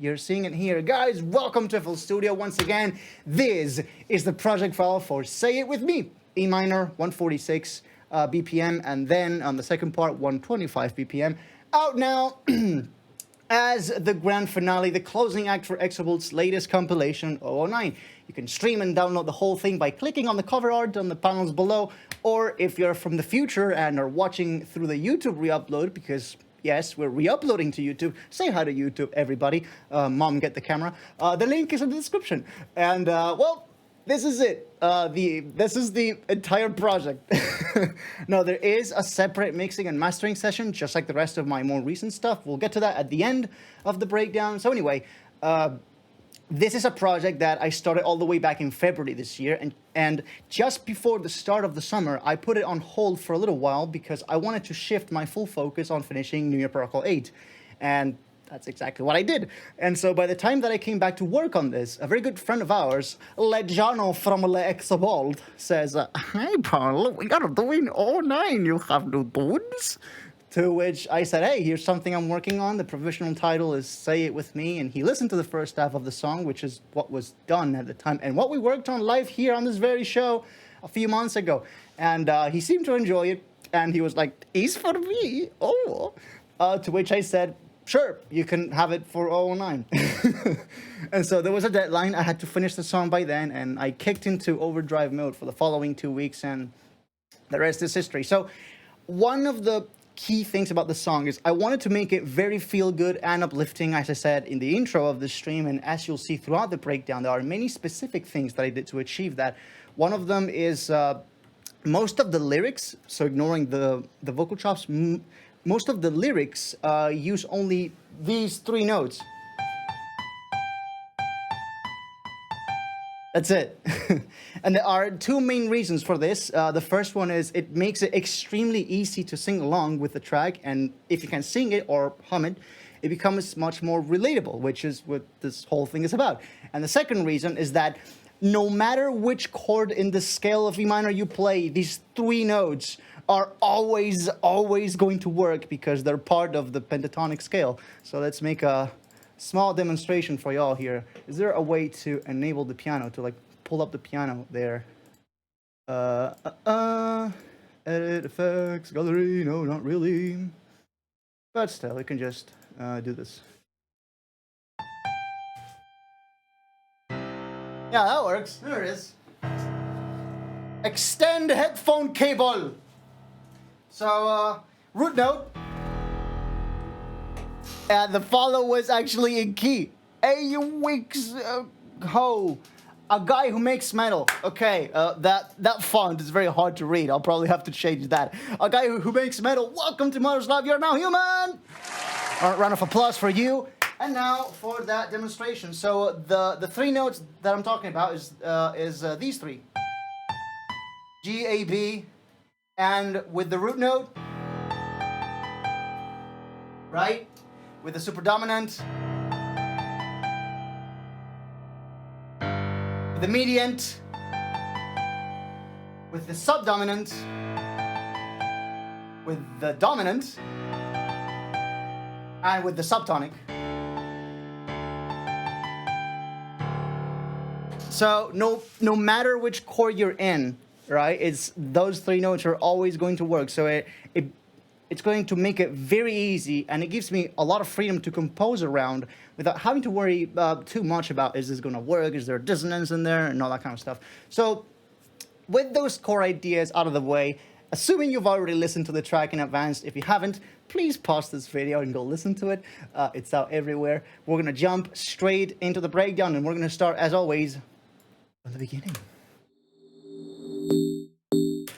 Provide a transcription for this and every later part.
You're seeing it here. Guys, welcome to FL Studio once again. This is the project file for Say It With Me. E minor, 146 BPM, and then on the second part, 125 BPM. Out now as the grand finale, the closing act for Exobolt's latest compilation, 009. You can stream and download the whole thing by clicking on the cover art on the panels below, or if you're from the future and are watching through the YouTube re-upload, because yes, we're re-uploading to YouTube. Say hi to YouTube, everybody. Mom, get the camera. The link is in the description. And, well, this is it. This is the entire project. No, there is a separate mixing and mastering session, just like the rest of my more recent stuff. We'll get to that at the end of the breakdown. So anyway, this is a project that I started all the way back in February this year, and just before the start of the summer, I put it on hold for a little while because I wanted to shift my full focus on finishing New Year Protocol 8, and that's exactly what I did. And so by the time that I came back to work on this, a very good friend of ours, Lejano from Exobolt, says, "Hey, Paul, we gotta do in 09, you have no dudes." To which I said, hey, here's something I'm working on. The provisional title is Say It With Me. And he listened to the first half of the song, which is what was done at the time, and what we worked on live here on this very show a few months ago. And he seemed to enjoy it. And he was like, "It's for me. Oh." To which I said, sure, you can have it for 009. And so there was a deadline. I had to finish the song by then. And I kicked into overdrive mode for the following 2 weeks. And the rest is history. So one of the key things about the song is I wanted to make it very feel-good and uplifting, as I said in the intro of the stream, and as you'll see throughout the breakdown, there are many specific things that I did to achieve that. One of them is most of the lyrics, so ignoring the vocal chops, most of the lyrics use only these 3 notes. That's it. And there are 2 main reasons for this. The first one is it makes it extremely easy to sing along with the track, and if you can sing it or hum it, it becomes much more relatable, which is what this whole thing is about. And the second reason is that no matter which chord in the scale of E minor you play, these 3 notes are always going to work because they're part of the pentatonic scale. So let's make a small demonstration for y'all here. Is there a way to enable the piano, to like pull up the piano there? Edit effects, gallery, no, not really. But still, we can just do this. Yeah, that works. There it is. Extend headphone cable. So, root note. The follow was actually in key. Hey, weeks ho. A guy who makes metal. Okay, that font is very hard to read. I'll probably have to change that. A guy who makes metal. Welcome to Modus Love. You're now human. Round of applause for you. And now for that demonstration. So the 3 notes that I'm talking about is these 3. G, A, B, and with the root note, right? With the super dominant, with the mediant, with the subdominant, with the dominant, and with the subtonic. So no matter which chord you're in, right? It's those 3 notes are always going to work. So it's going to make it very easy, and it gives me a lot of freedom to compose around without having to worry too much about, is this going to work, is there dissonance in there, and all that kind of stuff. So with those core ideas out of the way, assuming you've already listened to the track in advance, if you haven't, please pause this video and go listen to it. It's out everywhere. We're going to jump straight into the breakdown, and we're going to start, as always, from the beginning.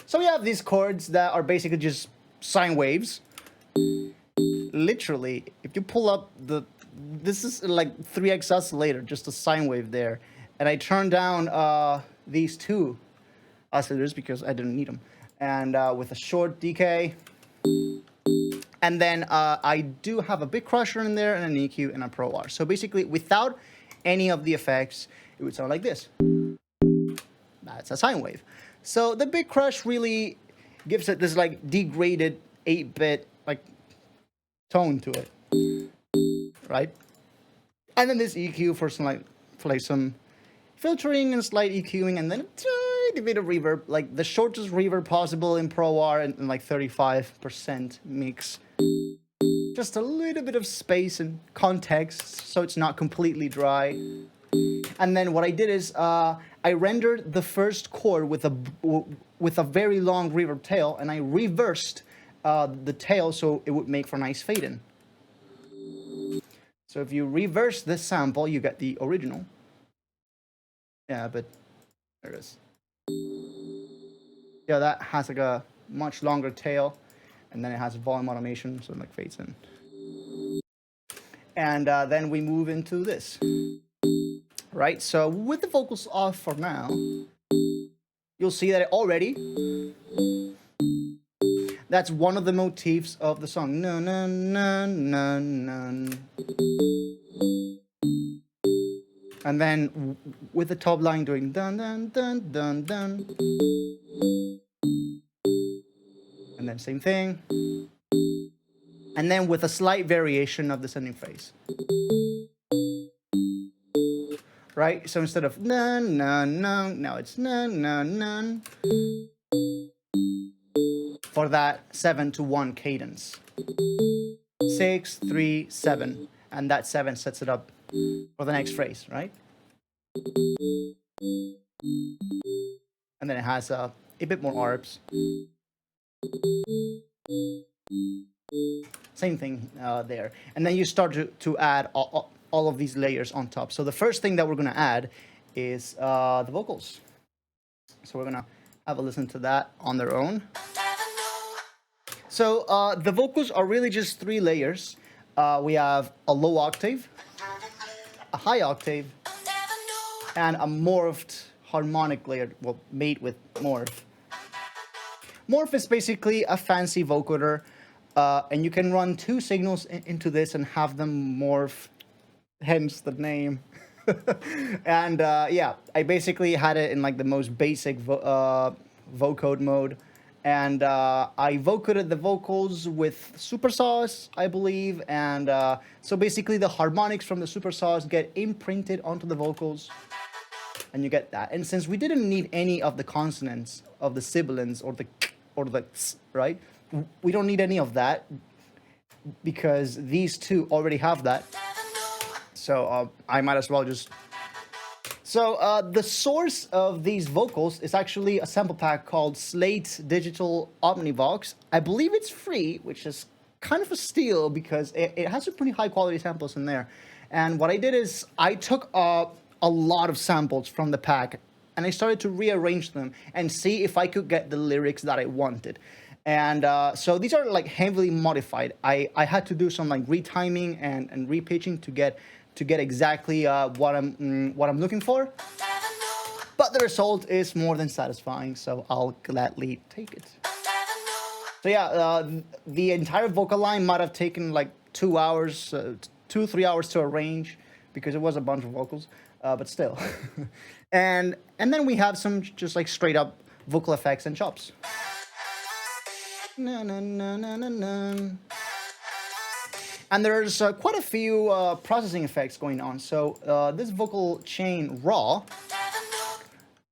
So we have these chords that are basically just sine waves. Literally, if you pull up this is like 3x oscillator, just a sine wave there. And I turned down these 2 oscillators because I didn't need them. And with a short decay. And then I do have a big crusher in there, and an EQ, and a Pro R. So basically, without any of the effects, it would sound like this. That's a sine wave. So the big crush really gives it this like degraded 8-bit like tone to it, right? And then this EQ for some filtering and slight EQing, and then a tiny bit of reverb, like the shortest reverb possible in Pro R, and like 35% mix. Just a little bit of space and context, so it's not completely dry. And then what I did is I rendered the first chord with a very long reverb tail, and I reversed the tail so it would make for nice fade in. So if you reverse this sample, you get the original. Yeah, but there it is. Yeah, that has like a much longer tail, and then it has volume automation, so it like fades in. And then we move into this. Right, so with the vocals off for now, you'll see that already, that's one of the motifs of the song. No, no, no, no, no. And then with the top line doing dun, dun, dun, dun, dun. And then same thing. And then with a slight variation of the sending phrase. Right? So instead of nun, nun, nun, now it's nun, nun, nun. For that 7-1 cadence. 6, 3, 7. And that 7 sets it up for the next phrase, right? And then it has a bit more arps. Same thing there. And then you start to add all of these layers on top. So the first thing that we're going to add is the vocals. So we're going to have a listen to that on their own. So the vocals are really just 3 layers. We have a low octave, a high octave, and a morphed harmonic layer, well, made with morph. Morph is basically a fancy vocoder, and you can run 2 signals into this and have them morph, hence the name. And yeah, I basically had it in like the most basic vocode mode. And I vocoded the vocals with supersaws, I believe, and so basically the harmonics from the supersaws get imprinted onto the vocals, and you get that. And since we didn't need any of the consonants of the sibilants or the ts, right? We don't need any of that because these 2 already have that. So I might as well just. So the source of these vocals is actually a sample pack called Slate Digital Omnivox. I believe it's free, which is kind of a steal because it has some pretty high quality samples in there. And what I did is I took a lot of samples from the pack and I started to rearrange them and see if I could get the lyrics that I wanted. And so these are like heavily modified. I had to do some like retiming and repitching to get exactly what I'm looking for. But the result is more than satisfying, so I'll gladly take it. So yeah, the entire vocal line might have taken like 2 hours, 2-3 hours to arrange because it was a bunch of vocals, but still. and then we have some just like straight up vocal effects and chops. Na, na, na, na, na, na. And there's quite a few processing effects going on. So this vocal chain raw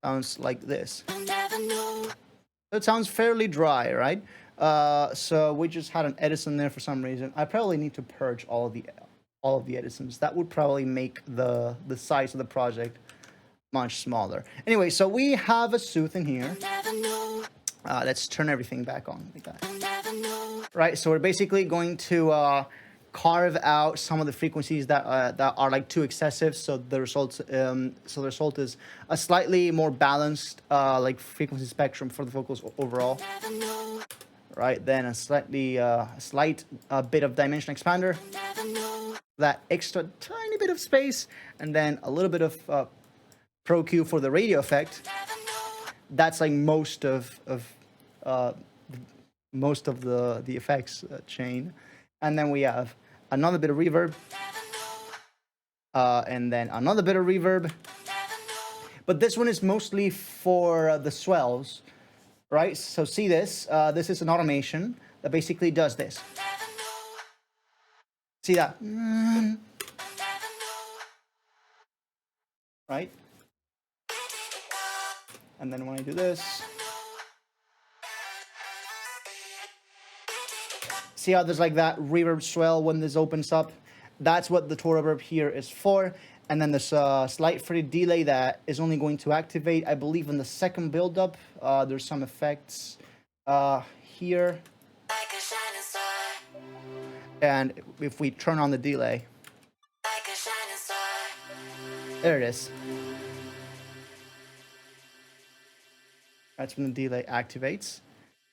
sounds like this. It sounds fairly dry, right? So we just had an Edison there for some reason. I probably need to purge all of the Edisons. That would probably make the size of the project much smaller. Anyway, so we have a sooth in here. Let's turn everything back on like that. Right, so we're basically going to carve out some of the frequencies that are like too excessive. So the result is a slightly more balanced like frequency spectrum for the vocals overall. Right, then a slight bit of dimension expander, that extra tiny bit of space, and then a little bit of Pro Q for the radio effect. That's like most of the effects chain. And then we have another bit of reverb, and then another bit of reverb. But this one is mostly for the swells, right? So see this. This is an automation that basically does this. See that? right? And then when I do this, see how there's like that reverb swell when this opens up? That's what the toe reverb here is for. And then there's a slight faded delay that is only going to activate, I believe, in the second build-up. There's some effects here. And if we turn on the delay, there it is. That's when the delay activates.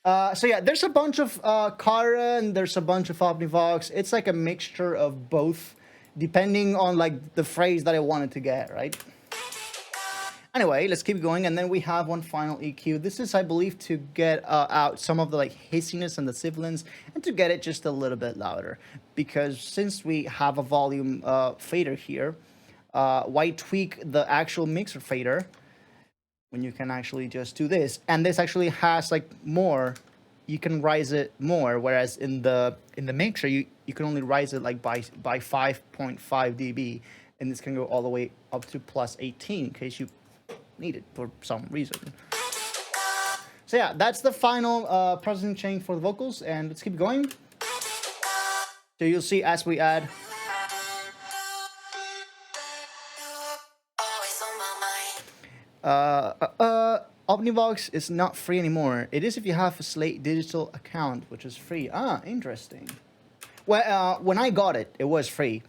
So yeah, there's a bunch of Kara and there's a bunch of Omnivox. It's like a mixture of both, depending on like the phrase that I wanted to get, right? Anyway, let's keep going, and then we have one final EQ. This is, I believe, to get out some of the like hissiness and the sibilance, and to get it just a little bit louder. Because since we have a volume fader here, why tweak the actual mixer fader when you can actually just do this? And this actually has like more, you can rise it more, whereas in the mixer you can only rise it like by 5.5 dB, and this can go all the way up to plus 18 in case you need it for some reason. So yeah, that's the final processing chain for the vocals, and let's keep going. So you'll see as we add Omnivox is not free anymore. It is if you have a Slate Digital account, which is free. Ah, interesting. Well, when I got it, it was free.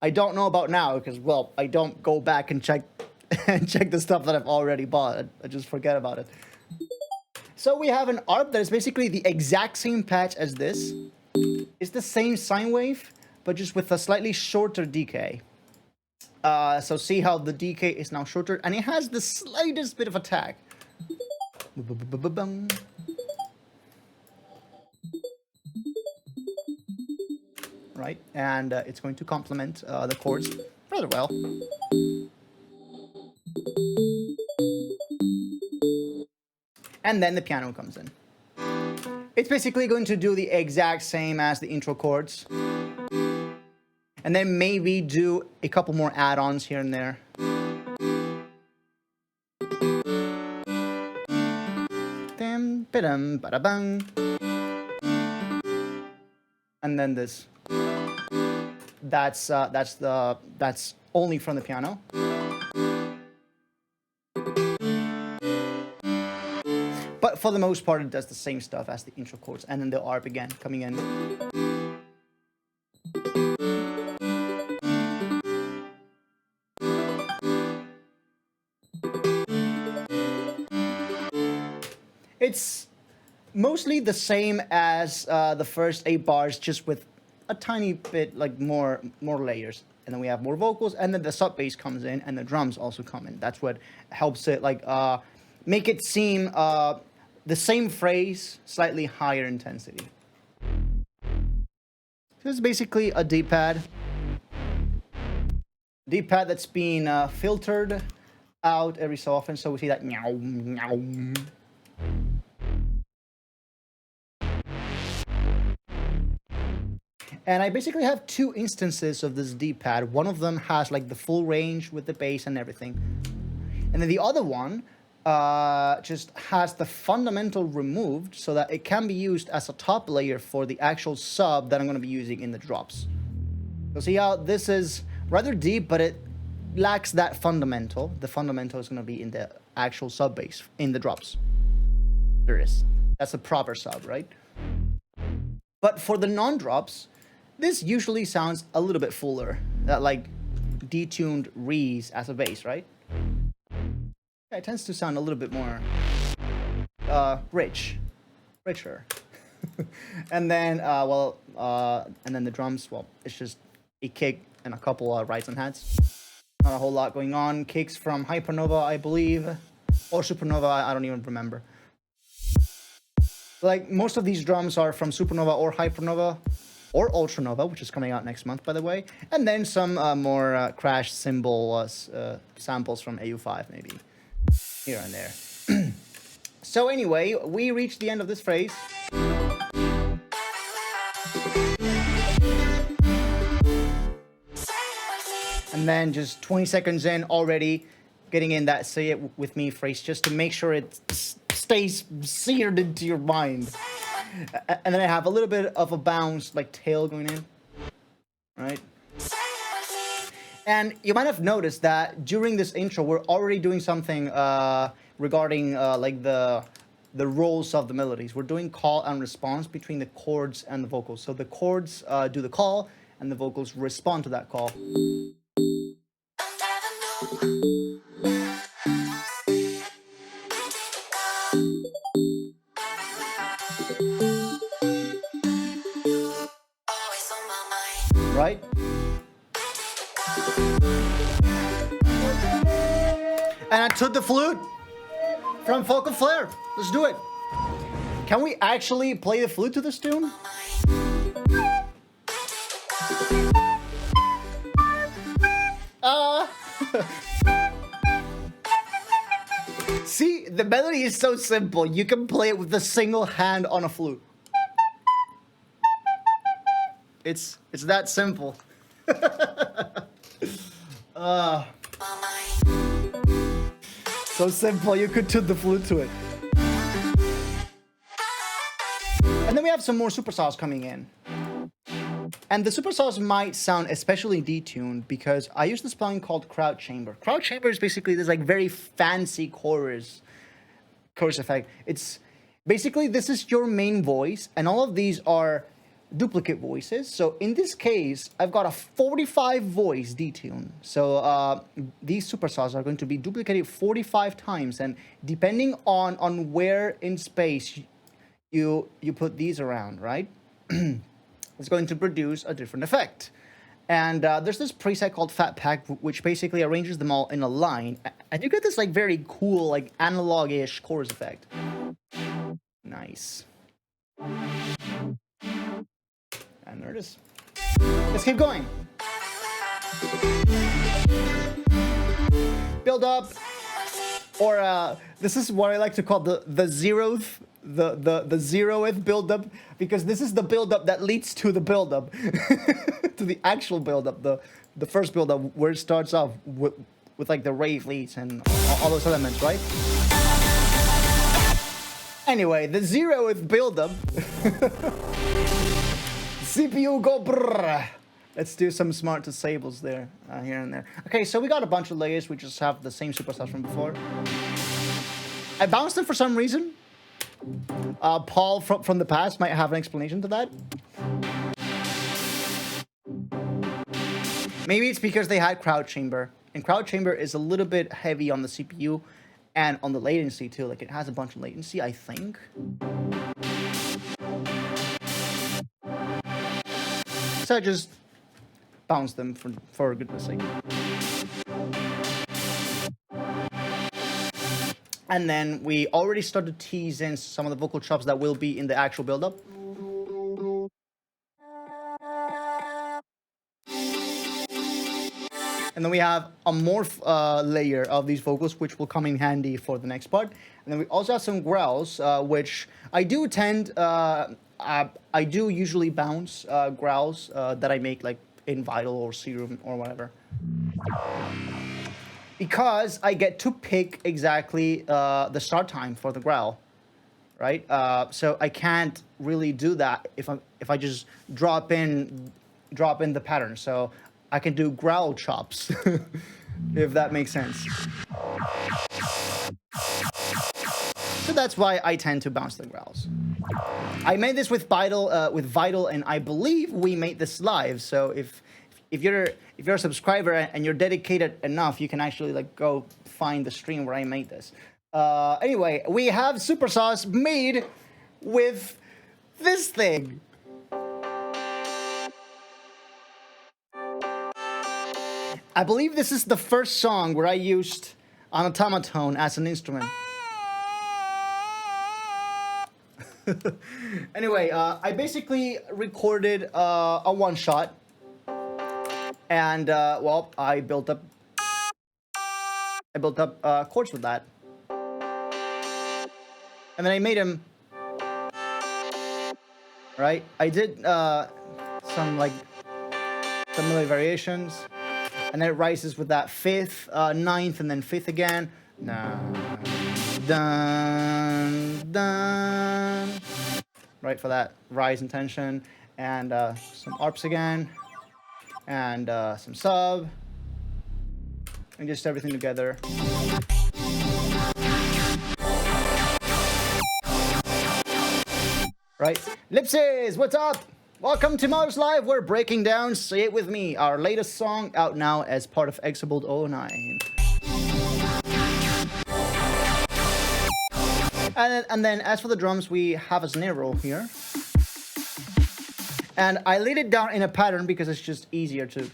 I don't know about now because, well, I don't go back and check the stuff that I've already bought. I just forget about it. So we have an ARP that is basically the exact same patch as this. It's the same sine wave, but just with a slightly shorter decay. So see how the decay is now shorter, and it has the slightest bit of attack. Right, and it's going to complement the chords rather well. And then the piano comes in. It's basically going to do the exact same as the intro chords. And then maybe do a couple more add-ons here and there. And then this. That's only from the piano. But for the most part, it does the same stuff as the intro chords, and then the ARP again coming in. It's mostly the same as the first 8 bars, just with a tiny bit like more layers. And then we have more vocals, and then the sub bass comes in, and the drums also come in. That's what helps it like make it seem the same phrase, slightly higher intensity. So it's basically a D-pad. D-pad that's being filtered out every so often, so we see that meow, meow. And I basically have 2 instances of this D-pad. One of them has like the full range with the bass and everything. And then the other one just has the fundamental removed so that it can be used as a top layer for the actual sub that I'm going to be using in the drops. So see how this is rather deep, but it lacks that fundamental. The fundamental is going to be in the actual sub bass in the drops. There it is. That's a proper sub, right? But for the non-drops, this usually sounds a little bit fuller, that like detuned rees as a bass, right? Yeah, it tends to sound a little bit more richer. And then, and then the drums, well, it's just a kick and a couple rides and hats. Not a whole lot going on. Kicks from Hypernova, I believe, or Supernova, I don't even remember. Like most of these drums are from Supernova or Hypernova or Ultranova, which is coming out next month, by the way. And then some more crash cymbal samples from AU5, maybe here and there. So anyway, we reached the end of this phrase. And And then just 20 seconds in already getting in that say it with me phrase just to make sure it stays seared into your mind. And then I have a little bit of a bounce, like tail going in, right? And you might have noticed that during this intro, we're already doing something regarding like the roles of the melodies. We're doing call and response between the chords and the vocals. So the chords do the call, and the vocals respond to that call. Right? And I took the flute from Focal Flare. Let's do it. Can we actually play the flute to this tune? See, the melody is so simple. You can play it with a single hand on a flute. It's that simple. So simple, you could tune the flute to it. And then we have some more superstars coming in. And the superstars might sound especially detuned because I use this plugin called Crowd Chamber. Crowd Chamber is basically this like very fancy chorus effect. It's basically, this is your main voice, and all of these are duplicate voices. So in this case, I've got a 45 voice detune. So these superstars are going to be duplicated 45 times, and depending on where in space you put these around, right? It's going to produce a different effect. And there's this preset called Fat Pack, which basically arranges them all in a line, and you get this like very cool, like analog-ish chorus effect. Nice. And there it is. Let's keep going. Build up, or this is what I like to call the zeroth, the zeroth build-up, because this is the build-up that leads to the build-up, to the actual build-up, the first build-up where it starts off with like the rave leads and all those elements, right? Anyway, the zeroth build-up. CPU go brrr. Let's do some smart disables there, here and there. Okay, so we got a bunch of layers. We just have the same superstars from before. I bounced them for some reason. Paul from the past might have an explanation to that. Maybe it's because they had Crowd Chamber. And Crowd Chamber is a little bit heavy on the CPU and on the latency too. Like, it has a bunch of latency, I think. So I just bounce them for goodness sake. And then we already started to tease in some of the vocal chops that will be in the actual build-up. And then we have a morph layer of these vocals, which will come in handy for the next part. And then we also have some growls, which I do tend... I do usually bounce growls that I make like in Vital or Serum or whatever, because I get to pick exactly the start time for the growl, right? So I can't really do that if I just drop in the pattern. So I can do growl chops, if that makes sense. So that's why I tend to bounce the growls. I made this with Vital, and I believe we made this live. So if you're a subscriber and you're dedicated enough, you can actually like go find the stream where I made this. Anyway, we have superstars made with this thing. I believe this is the first song where I used an automaton as an instrument. Anyway, I basically recorded a one-shot, and well, I built up chords with that, and then I made him. Right, I did some melody variations, and then it rises with that fifth, ninth, and then fifth again. Dun, dun, dun. Right, for that rise in tension, and some arps again, and some sub, and just everything together. Right, Lipses, what's up? Welcome to Modus Live. We're breaking down Say It With Me, our latest song out now as part of Exobolt 09. And then as for the drums, we have a snare roll here. And I laid it down in a pattern because it's just easier to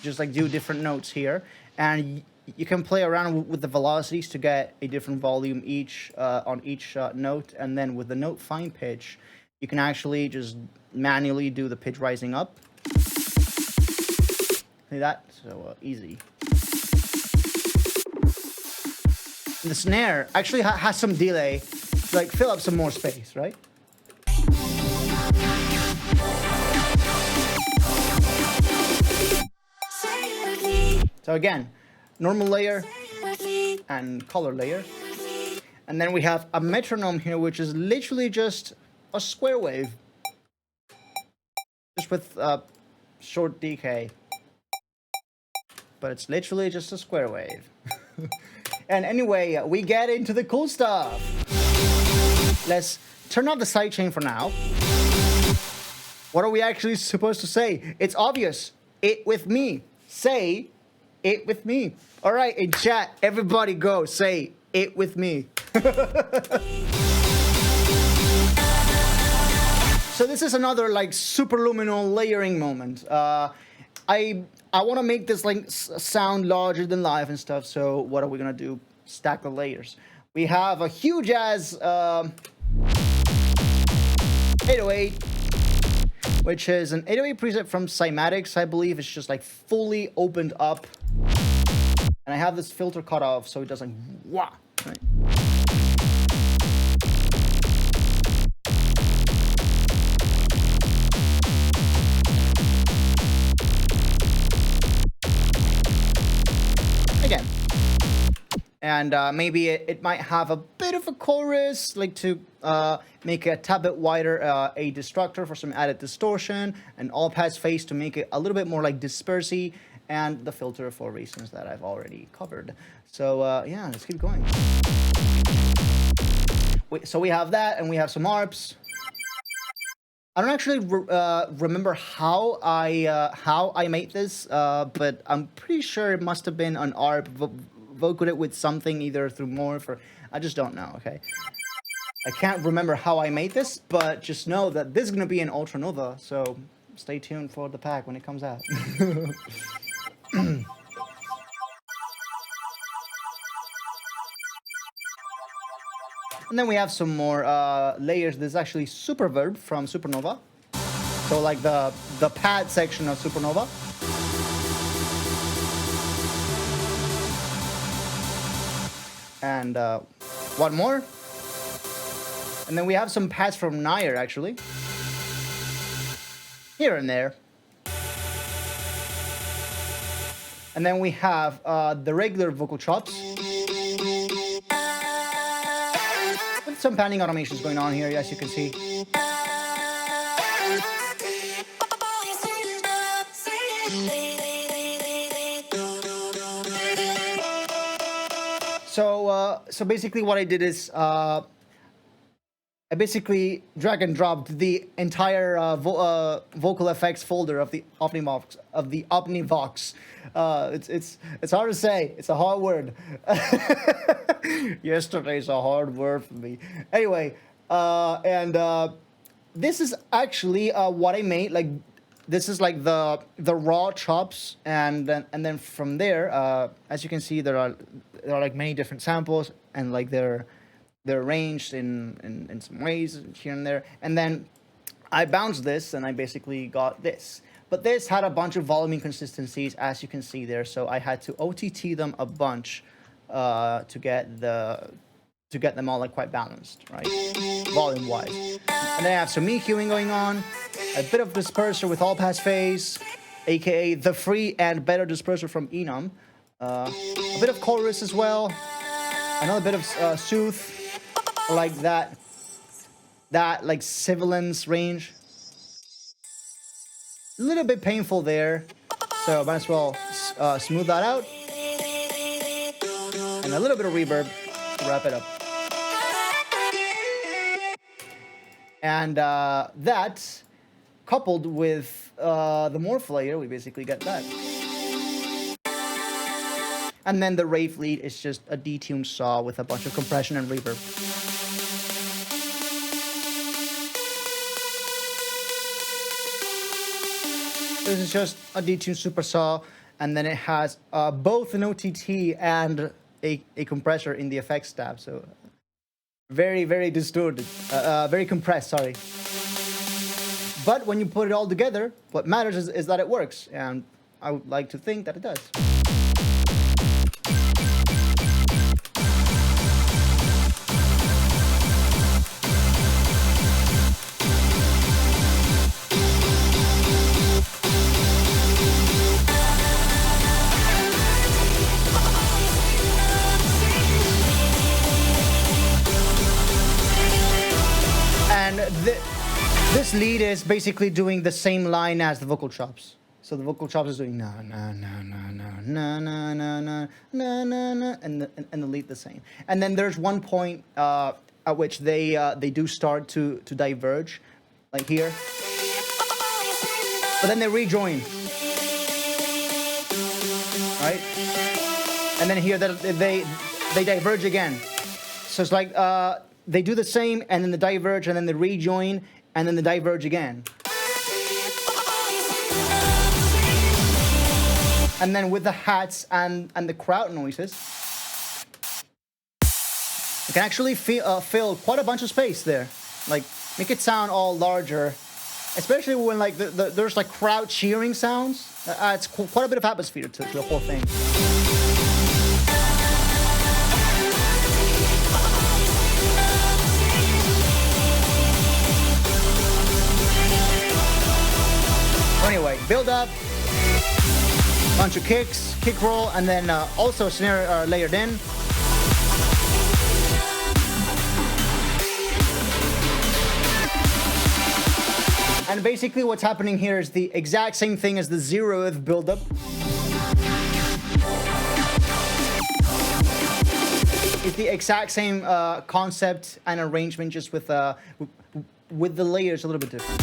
just like do different notes here. And you can play around with the velocities to get a different volume each on each note. And then with the note fine pitch, you can actually just manually do the pitch rising up. See that? So easy. The snare actually has some delay to like fill up some more space, right? So again, normal layer and color layer. And then we have a metronome here, which is literally just a square wave. Just with short decay. But it's literally just a square wave. And anyway, we get into the cool stuff. Let's turn off the sidechain for now. What are we actually supposed to say? It's obvious. It with me. Say it with me. All right, in chat, everybody go. Say it with me. So this is another like superluminal layering moment. I want to make this like sound larger than life and stuff. So what are we gonna do? Stack the layers. We have a huge ass 808, which is an 808 preset from Cymatics, I believe. It's just like fully opened up, and I have this filter cut off so it doesn't wah. Right? Again, and maybe it might have a bit of a chorus, like to make it a tad bit wider, a destructor for some added distortion, an all-pass phase to make it a little bit more like dispersy, and the filter for reasons that I've already covered. So yeah, let's keep going. So we have that, and we have some arps. I don't actually remember how I made this, but I'm pretty sure it must have been an ARP, voced it with something either through Morph or I just don't know. Okay, I can't remember how I made this, but just know that this is gonna be an Ultra Nova, so stay tuned for the pack when it comes out. And then we have some more layers. This is actually Superverb from Supernova. So like the pad section of Supernova. And one more. And then we have some pads from Nair actually. Here and there. And then we have the regular vocal chops. Some panning automations going on here, as you can see. So basically what I did is I basically drag and dropped the entire vocal effects folder of the Omnivox It's hard to say. It's a hard word. Yesterday's a hard word for me. Anyway, this is actually what I made. Like, this is like the raw chops, and then from there, as you can see, there are like many different samples, and like they're arranged in some ways here and there. And then I bounced this, and I basically got this. But this had a bunch of volume inconsistencies, as you can see there. So I had to OTT them a bunch to get them all like quite balanced, right, volume-wise. And then I have some EQing going on, a bit of disperser with all-pass phase, aka the free and better disperser from Enum. A bit of chorus as well. Another bit of soothe, like that like sibilance range. A little bit painful there, so might as well smooth that out. And a little bit of reverb to wrap it up. And that, coupled with the morph layer, we basically get that. And then the rave lead is just a detuned saw with a bunch of compression and reverb. This is just a detuned super saw, and then it has both an OTT and a compressor in the effects tab. So very, very distorted, very compressed, sorry. But when you put it all together, what matters is that it works, and I would like to think that it does. And this lead is basically doing the same line as the vocal chops. So the vocal chops is doing na na na na na na na na na na na na, and the lead the same. And then there's one point at which they do start to diverge, like here. But then they rejoin, right? And then here they diverge again. So it's like they do the same, and then they diverge, and then they rejoin, and then they diverge again. And then with the hats and the crowd noises, you can actually fill quite a bunch of space there. Like, make it sound all larger, especially when like there's like crowd cheering sounds. It's quite a bit of atmosphere to the whole thing. Anyway, build up, bunch of kicks, kick roll, and then also snare layered in. And basically what's happening here is the exact same thing as the 0th buildup. It's the exact same concept and arrangement, just with the layers a little bit different.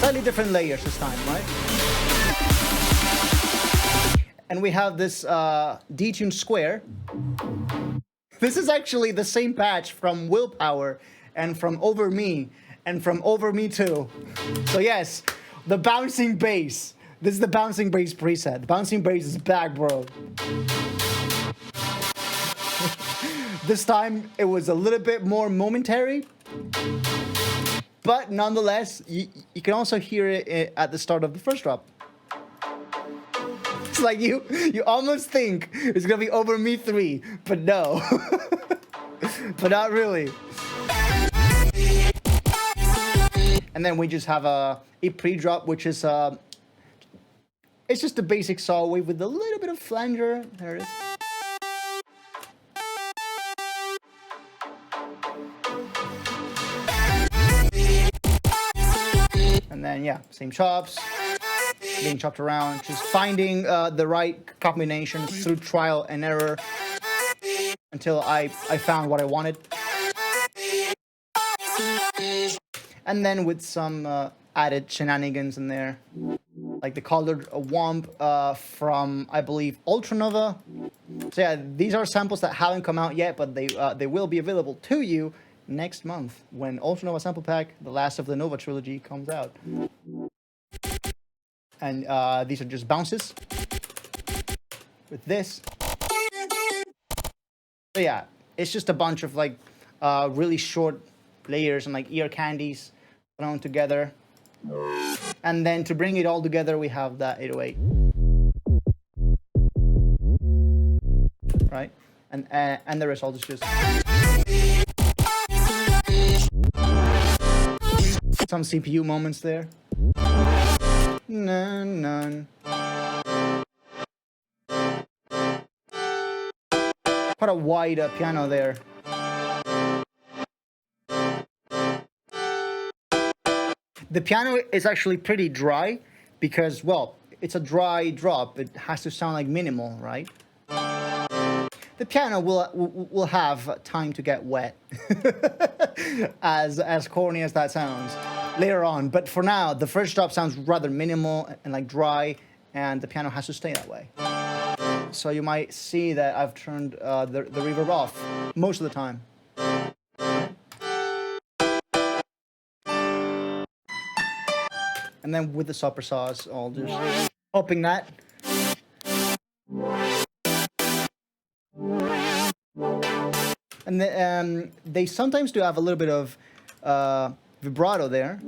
Slightly different layers this time, right? And we have this detuned square. This is actually the same patch from Willpower and from Over Me and from Over Me too. So yes, the bouncing bass. This is the bouncing bass preset. The bouncing bass is back, bro. This time it was a little bit more momentary. But nonetheless, you can also hear it at the start of the first drop. It's like you almost think it's gonna be Over Me 3, but no. But not really. And then we just have a pre-drop, which is it's just a basic saw wave with a little bit of flanger. There it is. And then, yeah, same chops, being chopped around, just finding the right combination through trial and error until I found what I wanted. And then with some added shenanigans in there, like the colored womp from, I believe, Ultranova. So yeah, these are samples that haven't come out yet, but they will be available to you next month when Ultranova Sample Pack, the last of the Nova trilogy, comes out. And these are just bounces with this. So yeah, it's just a bunch of like really short layers and like ear candies thrown together. And then to bring it all together, we have that 808. Right? And the result is just some CPU moments there. None, none. Quite a wide piano there. The piano is actually pretty dry because, well, it's a dry drop. It has to sound like minimal, right? The piano will have time to get wet, as corny as that sounds, later on. But for now, the first drop sounds rather minimal and like dry, and the piano has to stay that way. So you might see that I've turned the reverb off most of the time. And then with the supersaws, I'll just upping that. And they sometimes do have a little bit of vibrato there.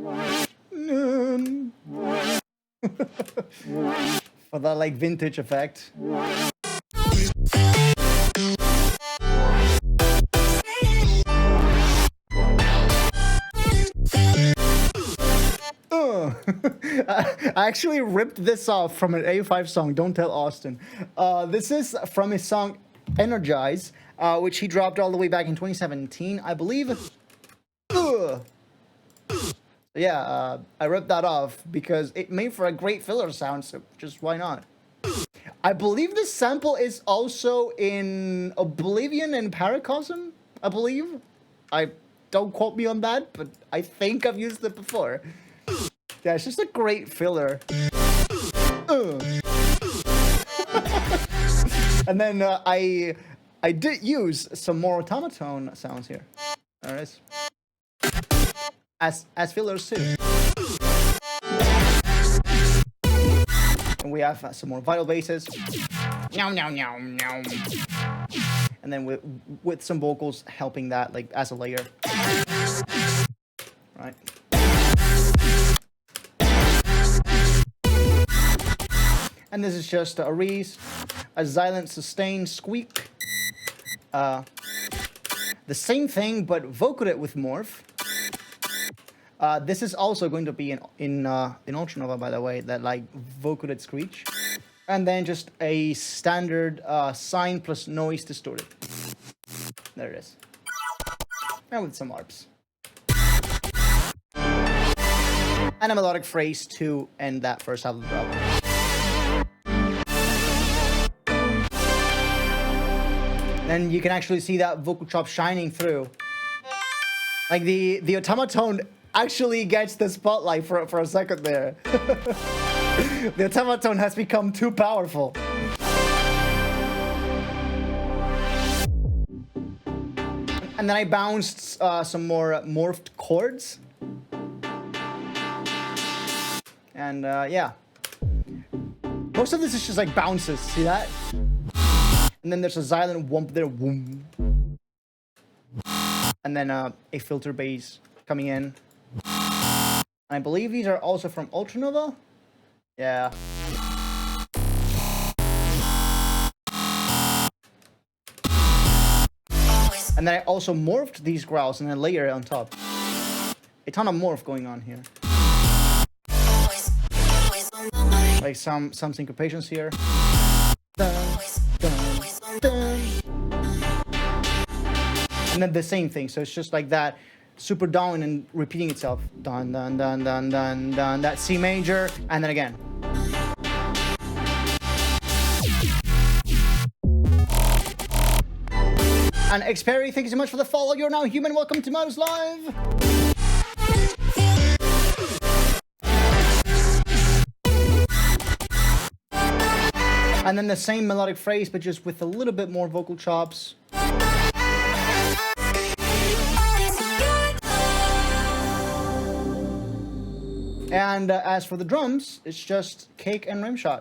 For that like vintage effect. I actually ripped this off from an A5 song, Don't Tell Austin. This is from his song Energize, which he dropped all the way back in 2017, I believe. Yeah, I ripped that off because it made for a great filler sound, so just why not? I believe this sample is also in Oblivion and Paracosm, I believe. Don't quote me on that, but I think I've used it before. Yeah, it's just a great filler. And then I did use some more automaton sounds here. There it is. As fillers too. And we have some more vital basses. Meow, meow, meow, meow. And then with some vocals helping that, like, as a layer. Right. And this is just a Reese, a silent sustained squeak. The same thing, but vocaled it with morph. This is also going to be in Ultranova, by the way, that like vocoded screech. And then just a standard sine plus noise distorted. There it is. And with some arps. And a melodic phrase to end that first half of the drop. Then you can actually see that vocal chop shining through. Like the automaton actually gets the spotlight for a second there. The automaton has become too powerful. And then I bounced some more morphed chords. And yeah. Most of this is just like bounces, see that? And then there's a silent whomp there, whoom. And then a filter bass coming in. And I believe these are also from Ultranova. Yeah. And then I also morphed these growls and then layer it on top. A ton of morph going on here. Like some syncopations here. Dun, dun, dun. And then the same thing, so it's just like that super dominant repeating itself. Dun dun dun dun dun dun. That C major, and then again. And Xperry, thank you so much for the follow. You're now human. Welcome to Modus Live. And then the same melodic phrase, but just with a little bit more vocal chops. And as for the drums, it's just cake and rimshot.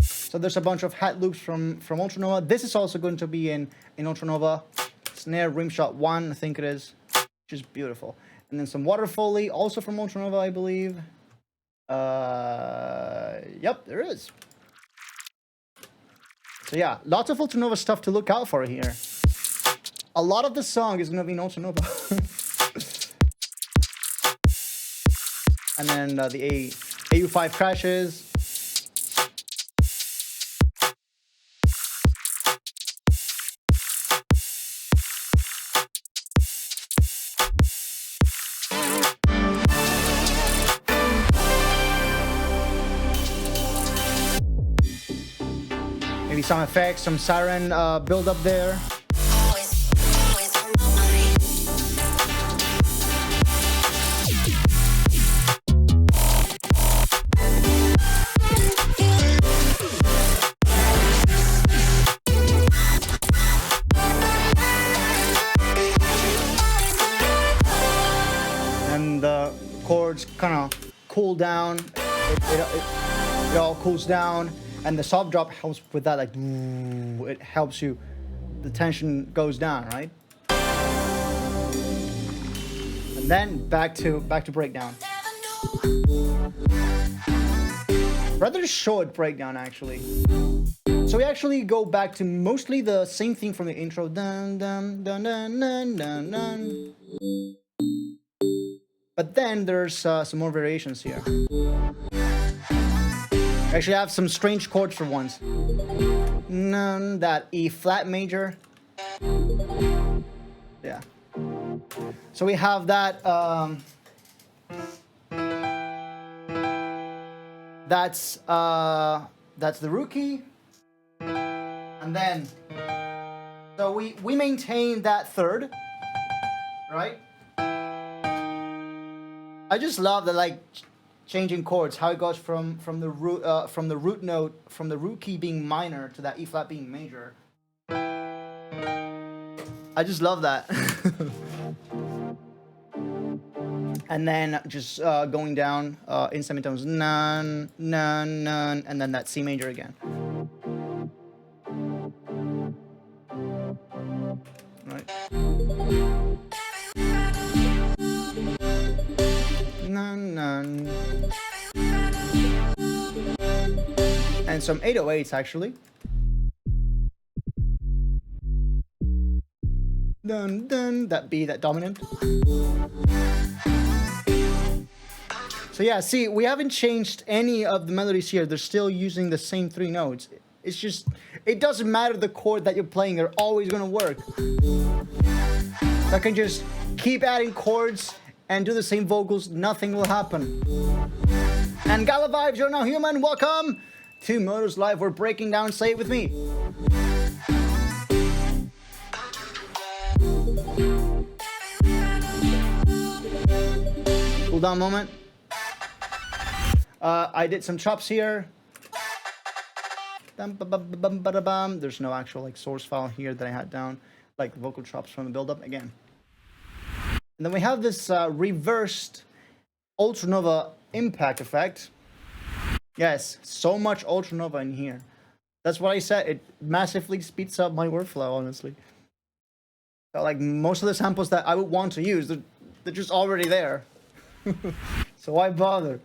So there's a bunch of hat loops from Ultranova. This is also going to be in Ultranova. Snare rimshot 1, I think it is. Which is beautiful. And then some water foley, also from Ultranova, I believe. Yep, there is. So yeah, lots of Ultranova stuff to look out for here. A lot of the song is going to be in Ultranova. and then the AU5 crashes. Maybe some effects, some siren build up there. And the chords kind of cool down. It all cools down. And the soft drop helps with that, like, it helps you, the tension goes down, right? And then back to breakdown. Rather short breakdown, actually. So we actually go back to mostly the same thing from the intro. Dun, dun, dun, dun, dun, dun, dun. But then there's some more variations here. Actually, I have some strange chords for once. None, that E flat major. Yeah. So we have that. That's the root key. And then, so we maintain that third, right? I just love the like changing chords, how it goes from the root note, from the root key being minor to that E flat being major. I just love that. And then just going down in semitones, none, none, none, and then that C major again. Right. None, none. And some 808s actually. Dun, dun, that B, that dominant. So yeah, see, we haven't changed any of the melodies here. They're still using the same three notes. It's just, it doesn't matter the chord that you're playing, they're always gonna work. So I can just keep adding chords and do the same vocals, nothing will happen. And Gala Vibes, you're now human, welcome to Modus Live. We're breaking down Say It With Me. Cool down moment. I did some chops here. There's no actual like source file here that I had down, like vocal chops from the build-up again. And then we have this reversed ultranova impact effect. Yes, so much ultranova in here. That's what I said. It massively speeds up my workflow, honestly. So, like most of the samples that I would want to use, they're just already there. So why bother?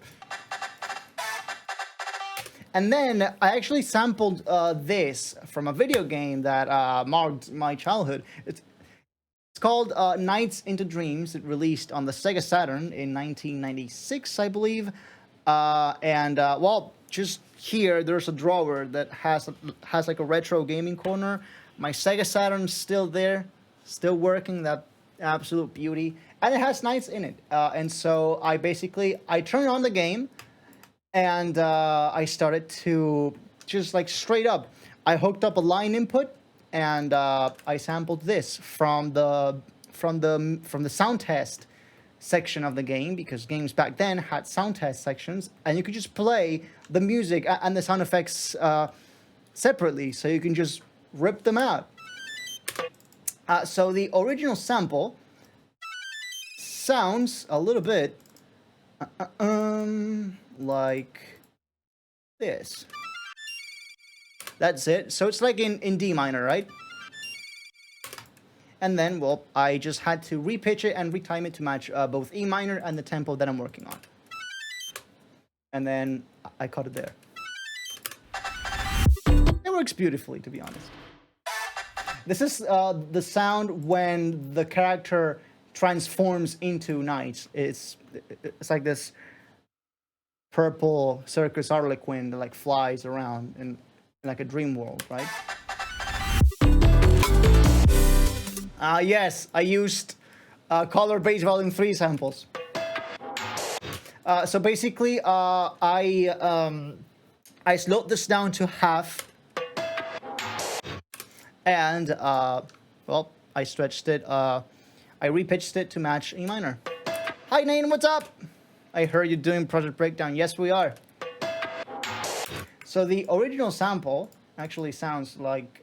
And then I actually sampled this from a video game that marked my childhood. It's called Nights into Dreams. It released on the Sega Saturn in 1996, I believe. Well, just here, there's a drawer that has like a retro gaming corner. My Sega Saturn's still there, still working, that absolute beauty. And it has Nights in it. And so I turned on the game, and I started to just like straight up. I hooked up a line input, and I sampled this from the sound test section of the game, because games back then had sound test sections, and you could just play the music and the sound effects separately, so you can just rip them out. So the original sample sounds a little bit like this. That's it. So it's like in D minor, right? And then, well, I just had to repitch it and retime it to match both E minor and the tempo that I'm working on. And then I cut it there. It works beautifully, to be honest. This is the sound when the character transforms into Nights. It's like this purple circus harlequin that like flies around in like a dream world, right? Yes, I used color-based volume 3 samples. So basically, I slowed this down to half, and well, I stretched it. I repitched it to match E minor. Hi, Nate, what's up? I heard you doing project breakdown. Yes, we are. So the original sample actually sounds like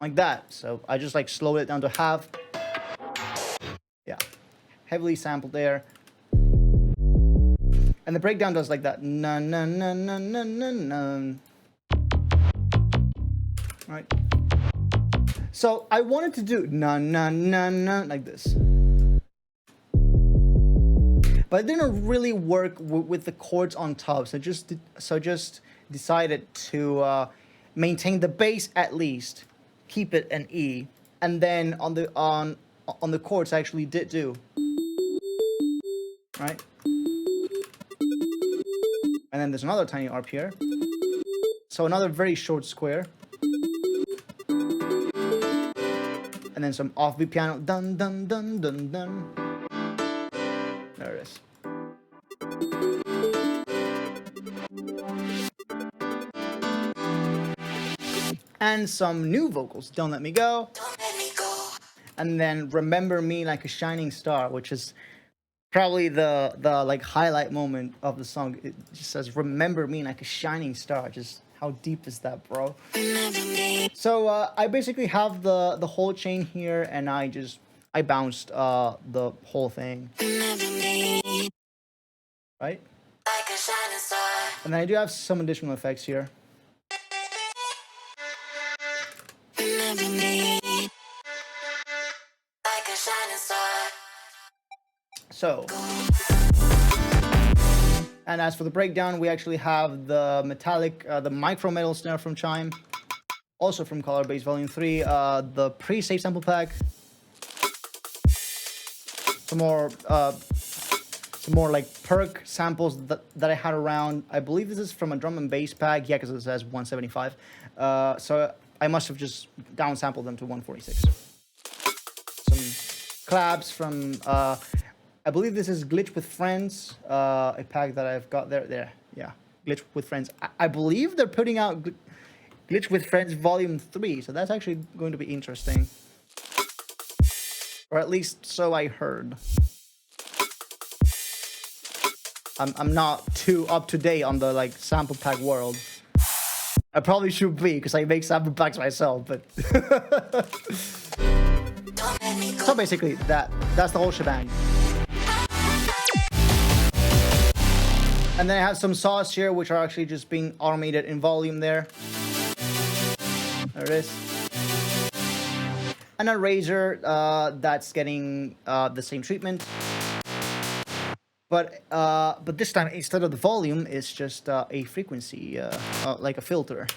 that. So I just like slowed it down to half. Yeah, heavily sampled there. And the breakdown does like that. Na na na na na na na. Right. So I wanted to do na na na na like this. But it didn't really work with the chords on top, so just decided to maintain the bass at least, keep it an E, and then on the chords I actually did do, right? And then there's another tiny arp here, so another very short square, and then some offbeat piano, dun dun dun dun dun. There it is. And some new vocals, Don't Let Me Go. Don't let me go. And then Remember Me Like a Shining Star, which is probably the like highlight moment of the song. It just says Remember Me Like a Shining Star. Just how deep is that, bro? So I basically have the whole chain here, and I bounced the whole thing. Right? Like a shining star. And then I do have some additional effects here. Remember me like a shining star. So, and as for the breakdown, we actually have the metallic, the micro metal snare from Chime, also from Color Bass Volume 3, the pre-save sample pack, some more like perk samples that I had around. I believe this is from a drum and bass pack, yeah, because it says 175. So I must have just downsampled them to 146. Some claps from, I believe this is Glitch with Friends, a pack that I've got there, yeah, Glitch with Friends. I believe they're putting out Glitch with Friends Volume 3, so that's actually going to be interesting. Or at least so I heard. I'm not too up to date on the like sample pack world. I probably should be, because I make sample packs myself, but so basically that's the whole shebang. And then I have some saws here, which are actually just being automated in volume there. There it is. And a razor that's getting the same treatment. But this time, instead of the volume, it's just a frequency, like a filter.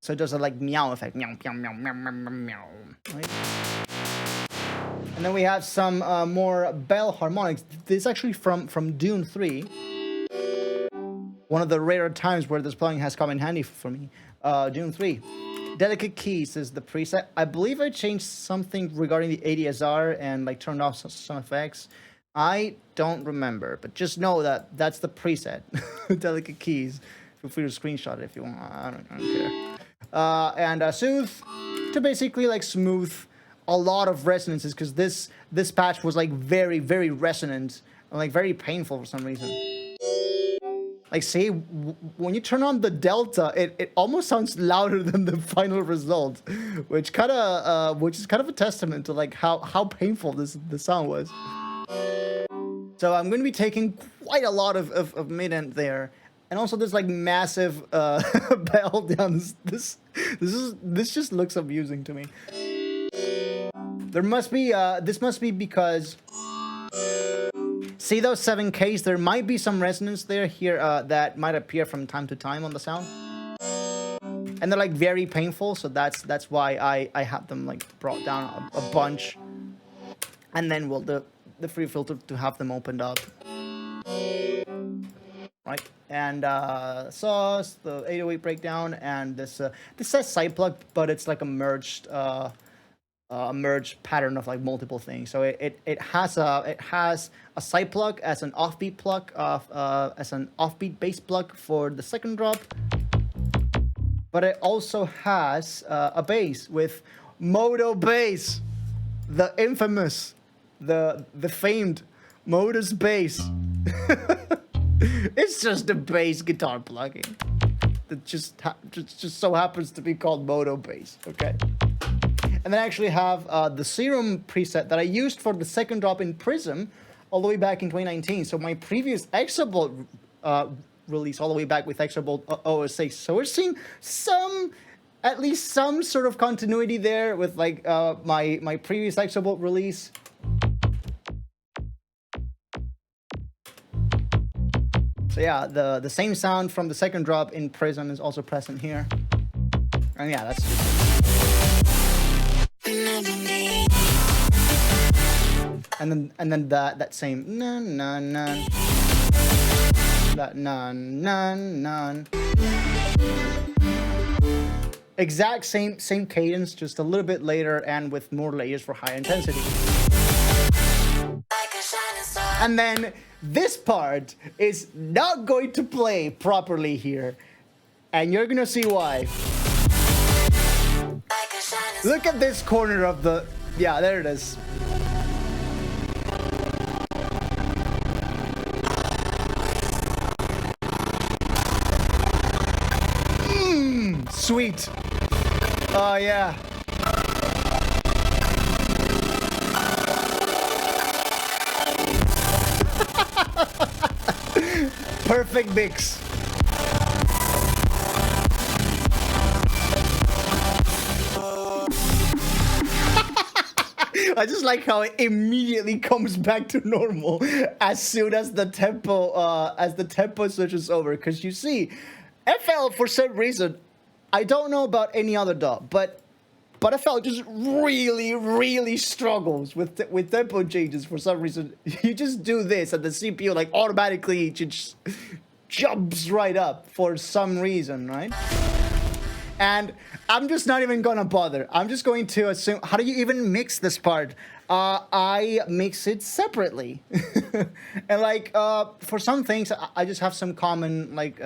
So it does a like meow effect, meow, meow, meow, meow, meow, meow, right? And then we have some more bell harmonics. This is actually from Dune 3. One of the rare times where this plugin has come in handy for me. Dune 3. Delicate Keys is the preset. I believe I changed something regarding the ADSR and like turned off some effects. I don't remember, but just know that that's the preset. Delicate Keys. Feel free to screenshot it if you want. I don't care. And Soothe to basically like smooth a lot of resonances, because this patch was like very, very resonant and like very painful for some reason. Like, see, when you turn on the delta, it almost sounds louder than the final result, which is kind of a testament to like how painful this sound was. So I'm going to be taking quite a lot of mid-end there, and also there's like massive bell down. This just looks amusing to me. There must be this must be because. See those 7Ks? There might be some resonance there here that might appear from time to time on the sound, and they're like very painful. So that's why I have them like brought down a bunch, and then we'll the free filter to have them opened up. Right, and sauce, the 808 breakdown, and this says side plug, but it's like a merged pattern of like multiple things. So it has a side plug as an offbeat plug as an offbeat bass plug for the second drop, but it also has a bass with modo bass, the infamous, the famed modus bass. It's just a bass guitar plugin that just so happens to be called modo bass. Okay. And then I actually have the Serum preset that I used for the second drop in Prism all the way back in 2019. So my previous Exobolt release all the way back with Exobolt OS6. So we're seeing at least some sort of continuity there with like my previous Exobolt release. So yeah, the same sound from the second drop in Prism is also present here. And yeah, that's just... And then that same nun nun nun, that nun nun nun, exact same cadence, just a little bit later and with more layers for high intensity. And then this part is not going to play properly here, and you're gonna see why. Look at this corner of the... Yeah, there it is. Sweet. Oh, yeah. Perfect mix. I just like how it immediately comes back to normal as soon as the tempo switches over. Because you see, FL for some reason, I don't know about any other dub, but FL just really struggles with tempo changes for some reason. You just do this and the CPU like automatically just jumps right up for some reason, right? And I'm just not even gonna bother. I'm just going to assume, how do you even mix this part? I mix it separately. And like, for some things, I just have some common like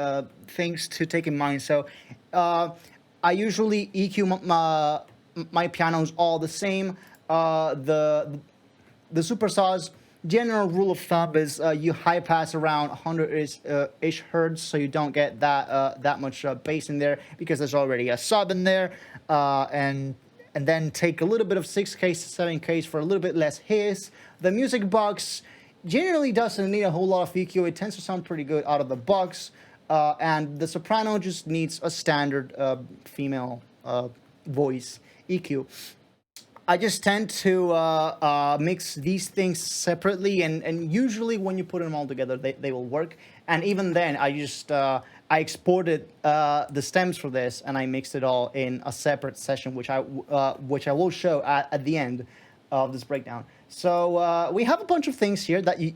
things to take in mind. So I usually EQ my pianos all the same. The supersaws general rule of thumb is you high pass around 100-ish hertz, so you don't get that much bass in there because there's already a sub in there, and then take a little bit of 6K, 7K for a little bit less hiss. The music box generally doesn't need a whole lot of EQ. It tends to sound pretty good out of the box, and the soprano just needs a standard female voice EQ. I just tend to mix these things separately, and usually when you put them all together, they will work. And even then, I just I exported the stems for this, and I mixed it all in a separate session, which I will show at the end of this breakdown. So we have a bunch of things here that you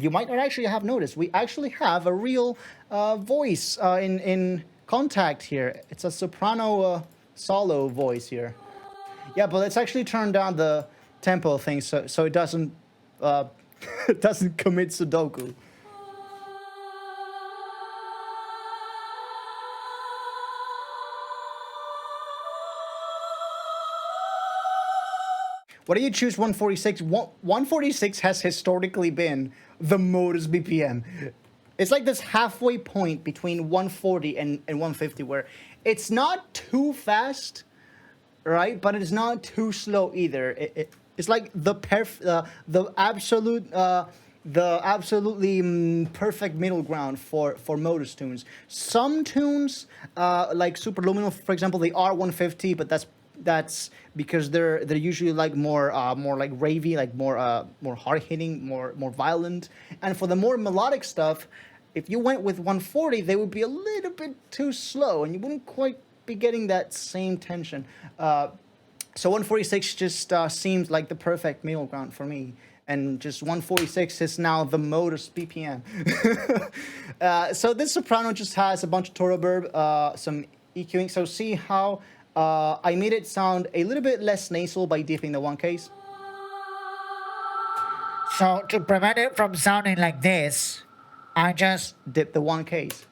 might not actually have noticed. We actually have a real voice in contact here. It's a soprano solo voice here. Yeah, but let's actually turn down the tempo thing so it doesn't it doesn't commit Sudoku. Why do you choose 146? 146 has historically been the modus BPM. It's like this halfway point between 140 and 150 where it's not too fast, right? But it's not too slow either. It's like the absolutely perfect middle ground for modus tunes. Some tunes, like Superluminal, for example, they are 150, but that's because they're usually like more like ravey, like more hard hitting, more violent. And for the more melodic stuff, if you went with 140, they would be a little bit too slow, and you wouldn't quite be getting that same tension. So 146 just seems like the perfect middle ground for me. and just 146 is now the modus BPM. So this soprano just has a bunch of total verb, some EQing. So see how I made it sound a little bit less nasal by dipping the one case. So to prevent it from sounding like this, I just dip the one case.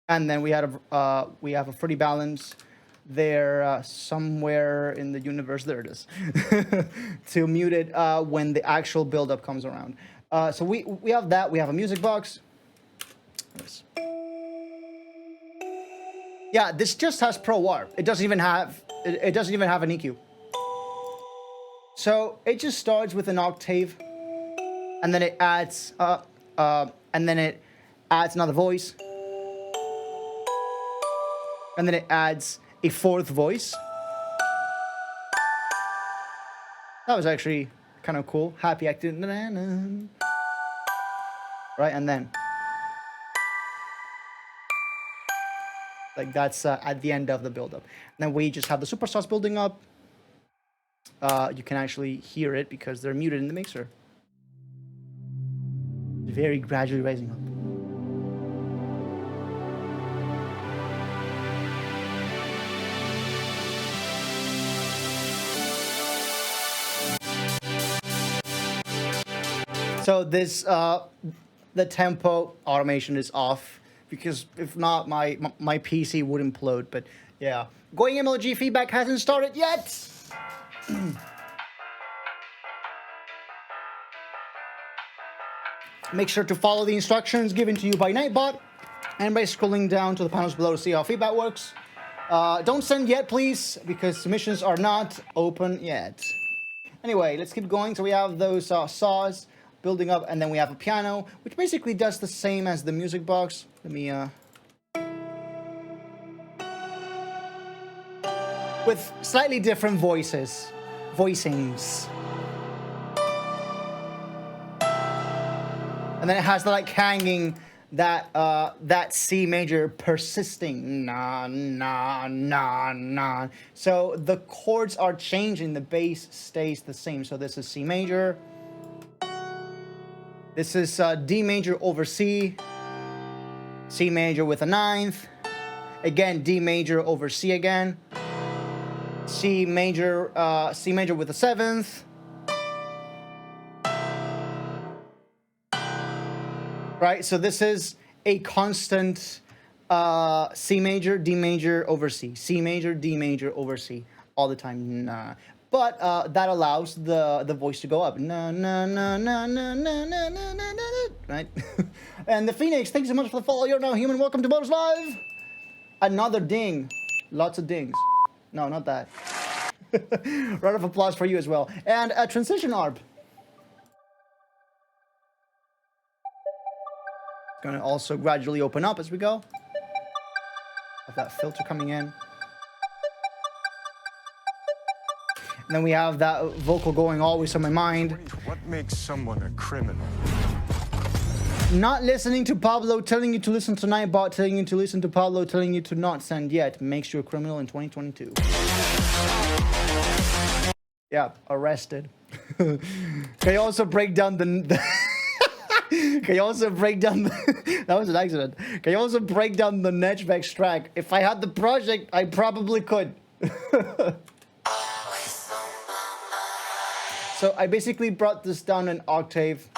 And then we have a pretty balance there somewhere in the universe. There it is. To mute it when the actual buildup comes around. So we have that. We have a music box. Yes. Yeah, this just has Pro Warp. It doesn't even have an EQ. So it just starts with an octave, and then it adds another voice. And then it adds a fourth voice. That was actually kind of cool. Happy acting. Right, and then. Like that's at the end of the build-up. And then we just have the superstars building up. You can actually hear it because they're muted in the mixer. Very gradually rising up. So this, the tempo automation is off because if not, my PC would implode. But yeah, going MLG feedback hasn't started yet. Make sure to follow the instructions given to you by Nightbot and by scrolling down to the panels below to see how feedback works. Don't send yet, please, because submissions are not open yet. Anyway, let's keep going. So we have those saws building up, and then we have a piano, which basically does the same as the music box. Let me, with slightly different voicings. And then it has the like hanging that C major persisting, na, na, na, na. So the chords are changing, the bass stays the same. So this is C major. This is D major over C, C major with a ninth, again D major over C again, C major with a seventh, right? So this is a constant C major, D major over C, C major, D major over C, all the time. Nah. But that allows the voice to go up. Na, na, na, na, na, na, na, na, na, na, right? And the Phoenix, thanks so much for the follow. You're now human. Welcome to Modus Live. Another ding. Lots of dings. No, not that. Round of applause for you as well. And a transition ARP. It's going to also gradually open up as we go. Have that filter coming in. And then we have that vocal going always on my mind. What makes someone a criminal? Not listening to Pablo, telling you to listen to Nightbot, telling you to listen to Pablo, telling you to not send yet makes you a criminal in 2022. Yeah, arrested. Can you also break down the can you also break down the that was an accident. Can you also break down the Netchback track? If I had the project, I probably could. So I basically brought this down an octave,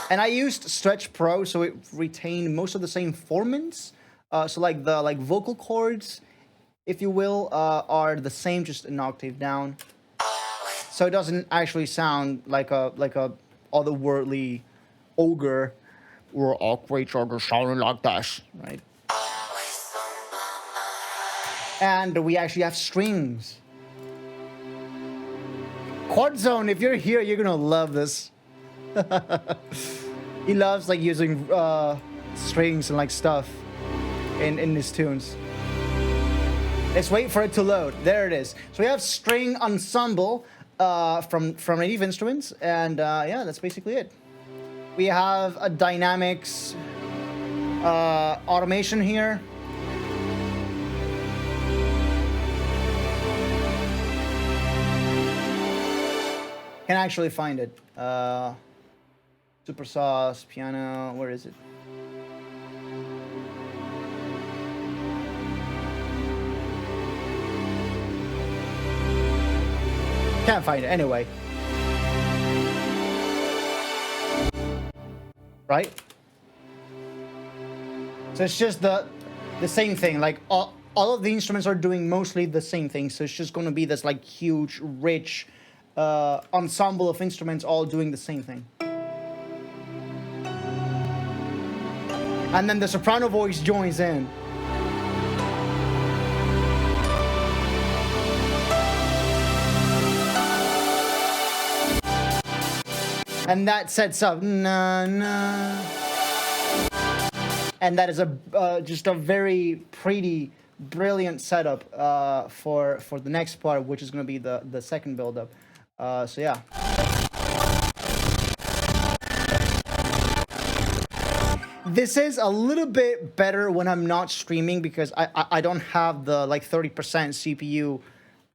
and I used Stretch Pro, so it retained most of the same formants. So like the vocal chords, if you will, are the same, just an octave down. So it doesn't actually sound like a otherworldly ogre or all great ogre sounding like this, right? And we actually have strings. Chord Zone, if you're here, you're gonna love this. He loves like using strings and like stuff in his tunes. Let's wait for it to load. There it is. So we have string ensemble from Native Instruments, and yeah, that's basically it. We have a dynamics automation here. Can actually find it. Super sauce, piano, where is it? Can't find it anyway. Right? So it's just the same thing. Like all of the instruments are doing mostly the same thing. So it's just going to be this like huge, rich ensemble of instruments all doing the same thing. And then the soprano voice joins in. And that sets up na na. And that is just a very pretty, brilliant setup for the next part, which is going to be the second build-up. So yeah. This is a little bit better when I'm not streaming because I don't have the like 30% CPU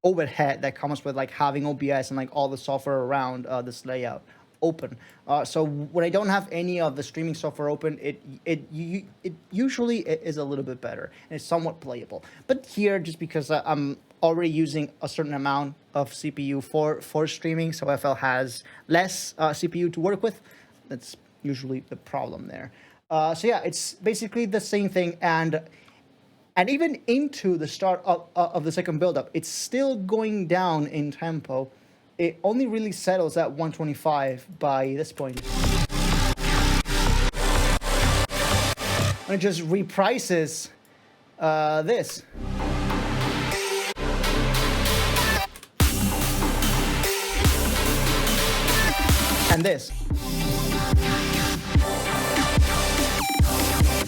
overhead that comes with like having OBS and like all the software around this layout open. So when I don't have any of the streaming software open, it usually is a little bit better and it's somewhat playable. But here, just because I'm already using a certain amount of CPU for streaming, so FL has less CPU to work with. That's usually the problem there. So yeah, it's basically the same thing, and even into the start of the second build-up, it's still going down in tempo. It only really settles at 125 by this point. And it just reprices this. And this.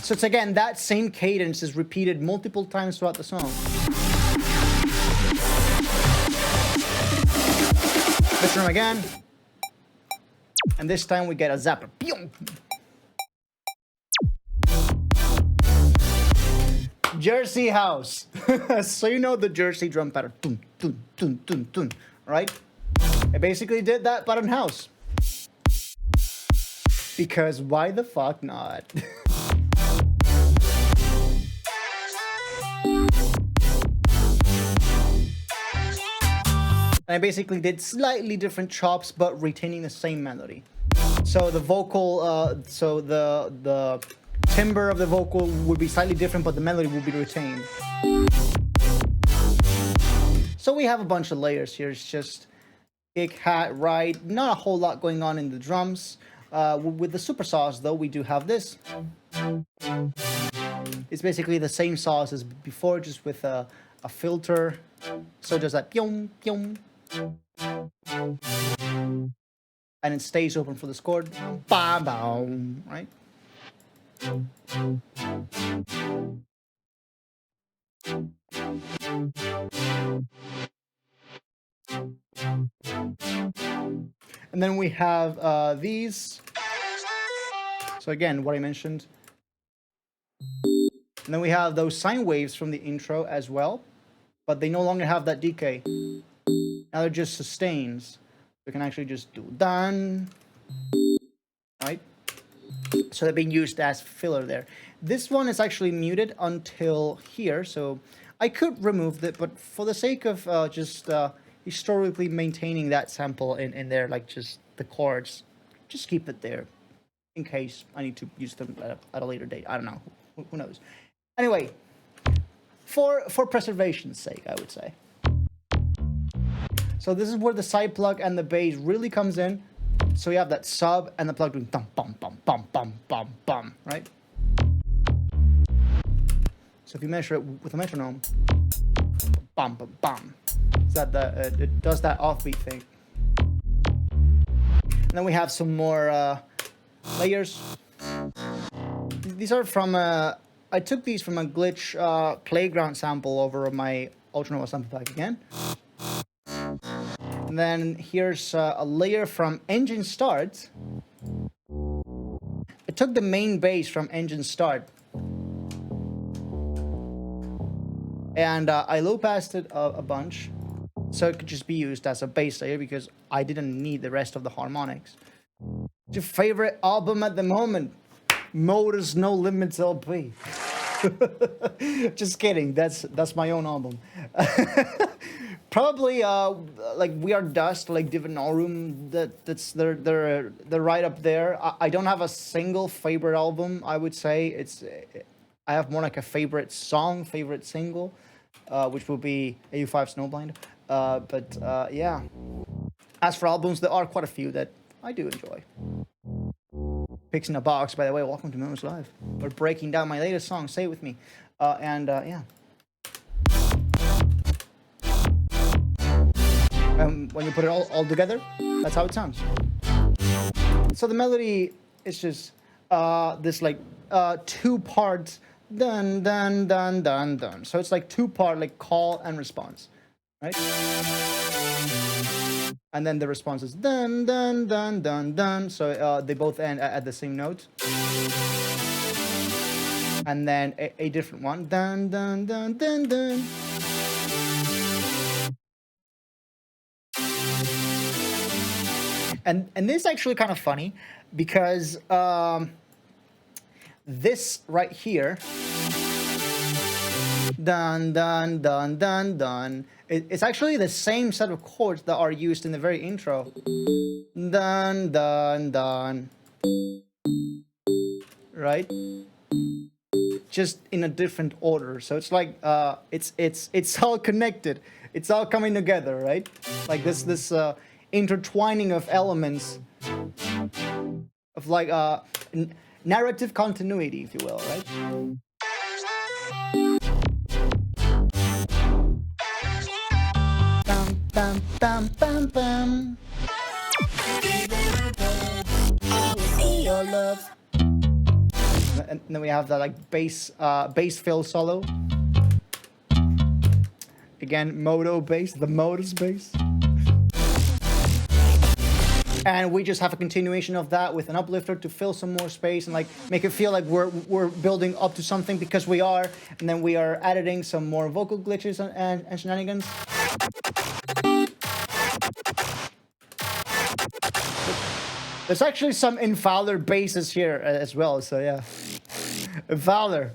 So it's again, that same cadence is repeated multiple times throughout the song. This room again. And this time we get a zapper. Jersey house. So you know the Jersey drum pattern. Dun, dun, dun, dun, dun, right? I basically did that but in house. Because why the fuck not? I basically did slightly different chops, but retaining the same melody. So the vocal, so the timbre of the vocal would be slightly different, but the melody would be retained. So we have a bunch of layers here. It's just kick, hat, ride. Not a whole lot going on in the drums. With the super saws, though, we do have this. It's basically the same saws as before, just with a filter. So just that pyong, pyong. And it stays open for this chord. Bam, bam, right? And then we have these. So again, what I mentioned. And then we have those sine waves from the intro as well, but they no longer have that decay. Now they're just sustains. We can actually just do done, right? So they're being used as filler there. This one is actually muted until here, so I could remove it, but for the sake of just historically maintaining that sample in there, like just the chords, just keep it there in case I need to use them at a later date. I don't know. Who knows? Anyway, for preservation's sake, I would say. So this is where the side plug and the bass really comes in. So you have that sub and the plug doing bum bum bum bum bum bum bum, right? So if you measure it with a metronome, bum bum bum, so that it does that offbeat thing. And then we have some more layers. These are from I took these from a Glitch Playground sample over on my Ultranova sample pack again. And then here's a layer from Engine Start. I took the main bass from Engine Start And I low passed it a bunch, so it could just be used as a bass layer because I didn't need the rest of the harmonics. What's your favorite album at the moment? Modus No Limits LP. Just kidding. That's my own album. Probably like We Are Dust, like Divinorum. They're right up there. I don't have a single favorite album. I would say I have more like a favorite song, favorite single, which would be AU5 Snowblind. But yeah. As for albums, there are quite a few that I do enjoy. Picks in a Box, by the way, welcome to Moons Live. We're breaking down my latest song, Say It With Me. Yeah. When you put it all together, that's how it sounds. So the melody is just this like 2 parts, dun, dun, dun, dun, dun. So it's like 2 part, like call and response, right? And then the response is dun, dun, dun, dun, dun. So they both end at the same note. And then a different one, dun, dun, dun, dun, dun. And this is actually kind of funny because this right here, dun, dun, dun, dun, dun, it's actually the same set of chords that are used in the very intro. Dun, dun, dun. Right? Just in a different order. So it's like it's all connected. It's all coming together, right? Like this intertwining of elements of like narrative continuity, if you will, right? Bam, bam, bam, bam, bam. Your love. And then we have the like bass fill solo. Again, modo bass, the modus bass. And we just have a continuation of that with an uplifter to fill some more space and like make it feel like we're building up to something, because we are. And then we are editing some more vocal glitches and shenanigans. There's actually some in Fowler basses here as well, so yeah. Fowler,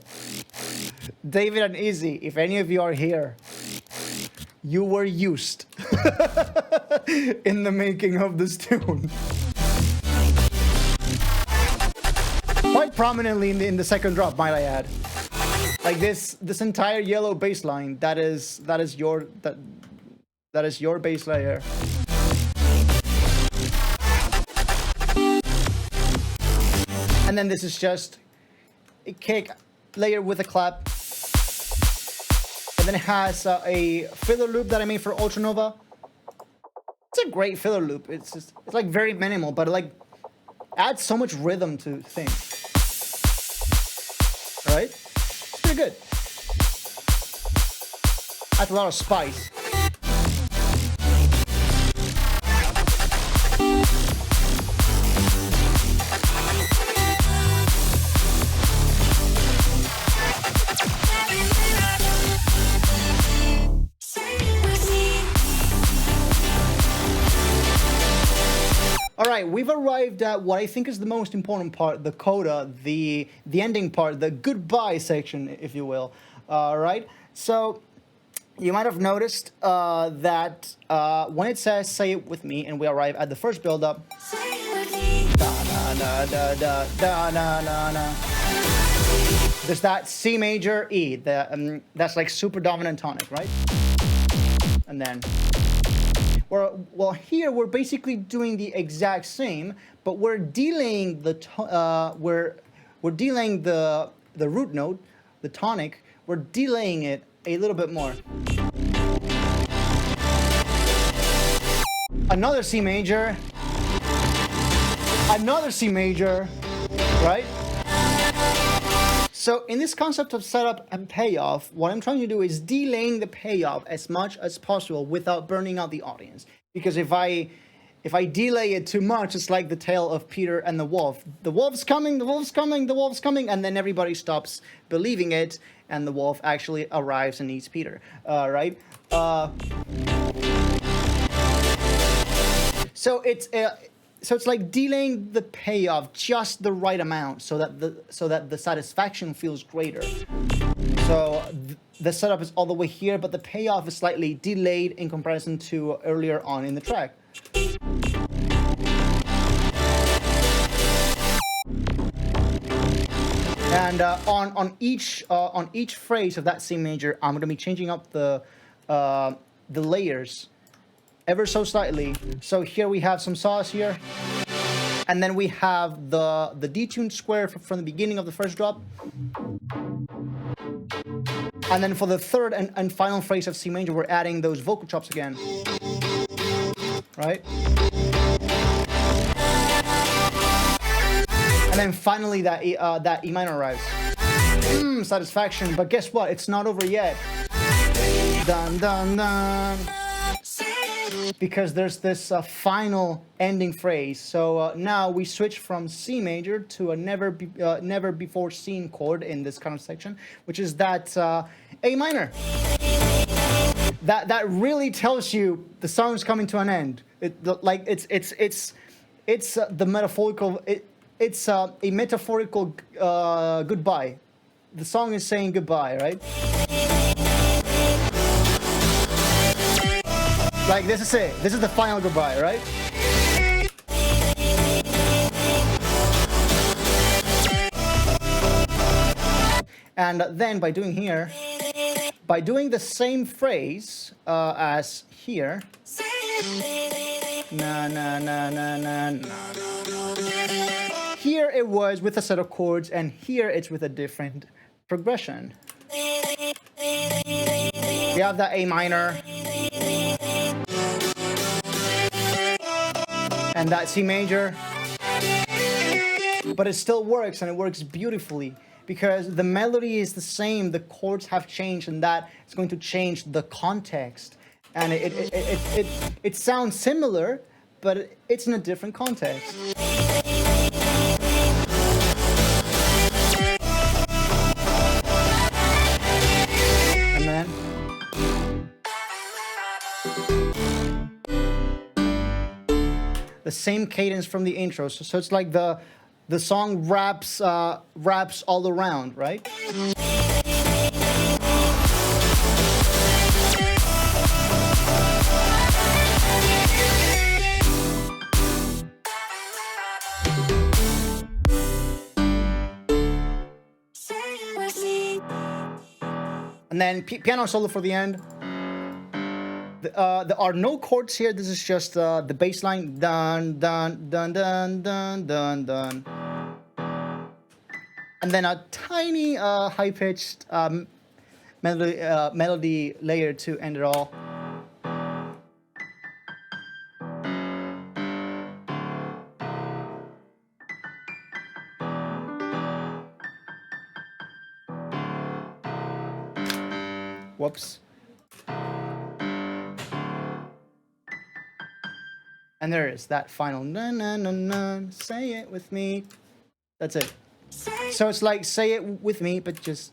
David and Izzy, if any of you are here, you were used in the making of this tune. Quite prominently in the second drop, might I add. Like this entire yellow bass line, that is your bass layer. And then this is just a kick layer with a clap. And then it has a filler loop that I made for Ultranova. It's a great filler loop. It's like very minimal, but it like adds so much rhythm to things. Right? It's pretty good. Adds a lot of spice. All right, we've arrived at what I think is the most important part, the coda, the ending part, the goodbye section, if you will. All right, so you might have noticed that when it says "Say It With Me" and we arrive at the first build-up, there's that C major E, that's like super dominant tonic, right? And then. Well, here we're basically doing the exact same, but we're delaying we're delaying the root note, the tonic. We're delaying it a little bit more. Another C major. Another C major, right? So in this concept of setup and payoff, what I'm trying to do is delaying the payoff as much as possible without burning out the audience. Because if I delay it too much, it's like the tale of Peter and the wolf. The wolf's coming, the wolf's coming, the wolf's coming, and then everybody stops believing it, and the wolf actually arrives and eats Peter, right? So it's like delaying the payoff just the right amount so that the satisfaction feels greater. So the setup is all the way here, but the payoff is slightly delayed in comparison to earlier on in the track. And on each phrase of that C major, I'm gonna be changing up the layers ever so slightly. So here we have some saws here, and then we have the detuned square from the beginning of the first drop, and then for the third and final phrase of C major, we're adding those vocal chops again, right? And then finally that E minor arrives. Satisfaction, but guess what? It's not over yet. Dun dun dun. Because there's this final ending phrase. So now we switch from C major to a never before seen chord in this kind of section, which is that A minor. That really tells you the song's coming to an end. It's the metaphorical. It's a metaphorical goodbye. The song is saying goodbye, right? Like, this is it. This is the final goodbye, right? And then by doing the same phrase as here, na na na na na na. Here it was with a set of chords, and here it's with a different progression. We have that A minor, and that C major, but it still works, and it works beautifully because the melody is the same, the chords have changed, and that is going to change the context, and it sounds similar, but it's in a different context. And then the same cadence from the intro, so it's like the song wraps all around, right? And then piano solo for the end. There are no chords here. This is just the bass line. Dun, dun, dun, dun, dun, dun, dun. And then a tiny high-pitched melody layer to end it all. Whoops. And there is that final na na na na, say it with me. That's it. So it's like say it with me, but just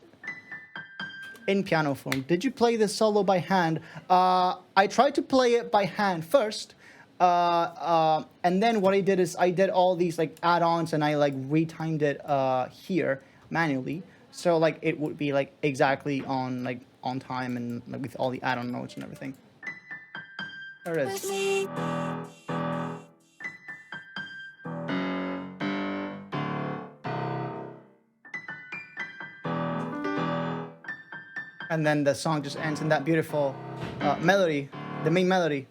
in piano form. Did you play this solo by hand? I tried to play it by hand first, and then what I did is I did all these like add-ons, and I like retimed it here manually, so like it would be like exactly on time and like, with all the add-on notes and everything. There it is. And then the song just ends in that beautiful melody, the main melody.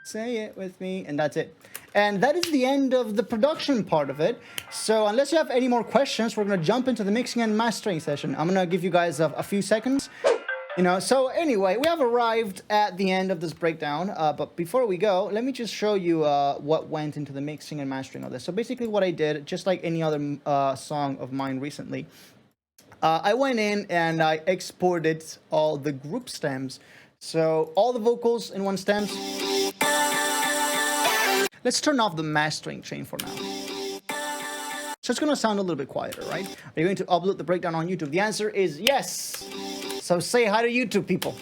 Say it with me, and that's it. And that is the end of the production part of it. So unless you have any more questions, we're gonna jump into the mixing and mastering session. I'm gonna give you guys a few seconds. So anyway, we have arrived at the end of this breakdown, but before we go, let me just show you what went into the mixing and mastering of this. So basically what I did, just like any other song of mine recently, I went in and I exported all the group stems. So all the vocals in one stem. Let's turn off the mastering chain for now. So it's going to sound a little bit quieter, right? Are you going to upload the breakdown on YouTube? The answer is yes. So say hi to YouTube, people.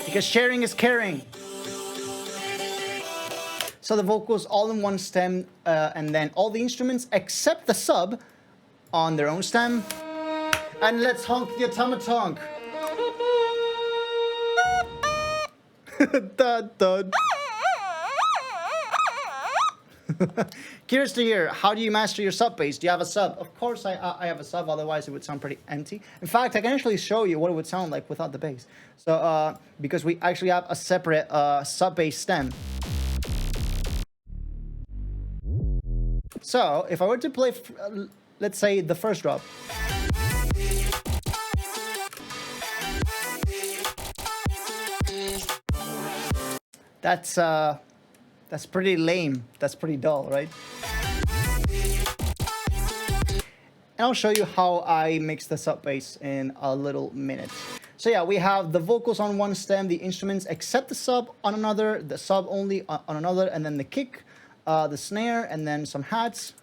Because sharing is caring. So the vocals all in one stem, and then all the instruments except the sub on their own stem. And let's honk the automaton. Dun, dun. Curious to hear, how do you master your sub bass? Do you have a sub? Of course I have a sub, otherwise it would sound pretty empty. In fact, I can actually show you what it would sound like without the bass. So, because we actually have a separate sub bass stem. So, if I were to play, let's say, the first drop. That's pretty lame. That's pretty dull, right? And I'll show you how I mix the sub bass in a little minute. So yeah, we have the vocals on one stem, the instruments except the sub on another, the sub only on another, and then the kick, the snare, and then some hats,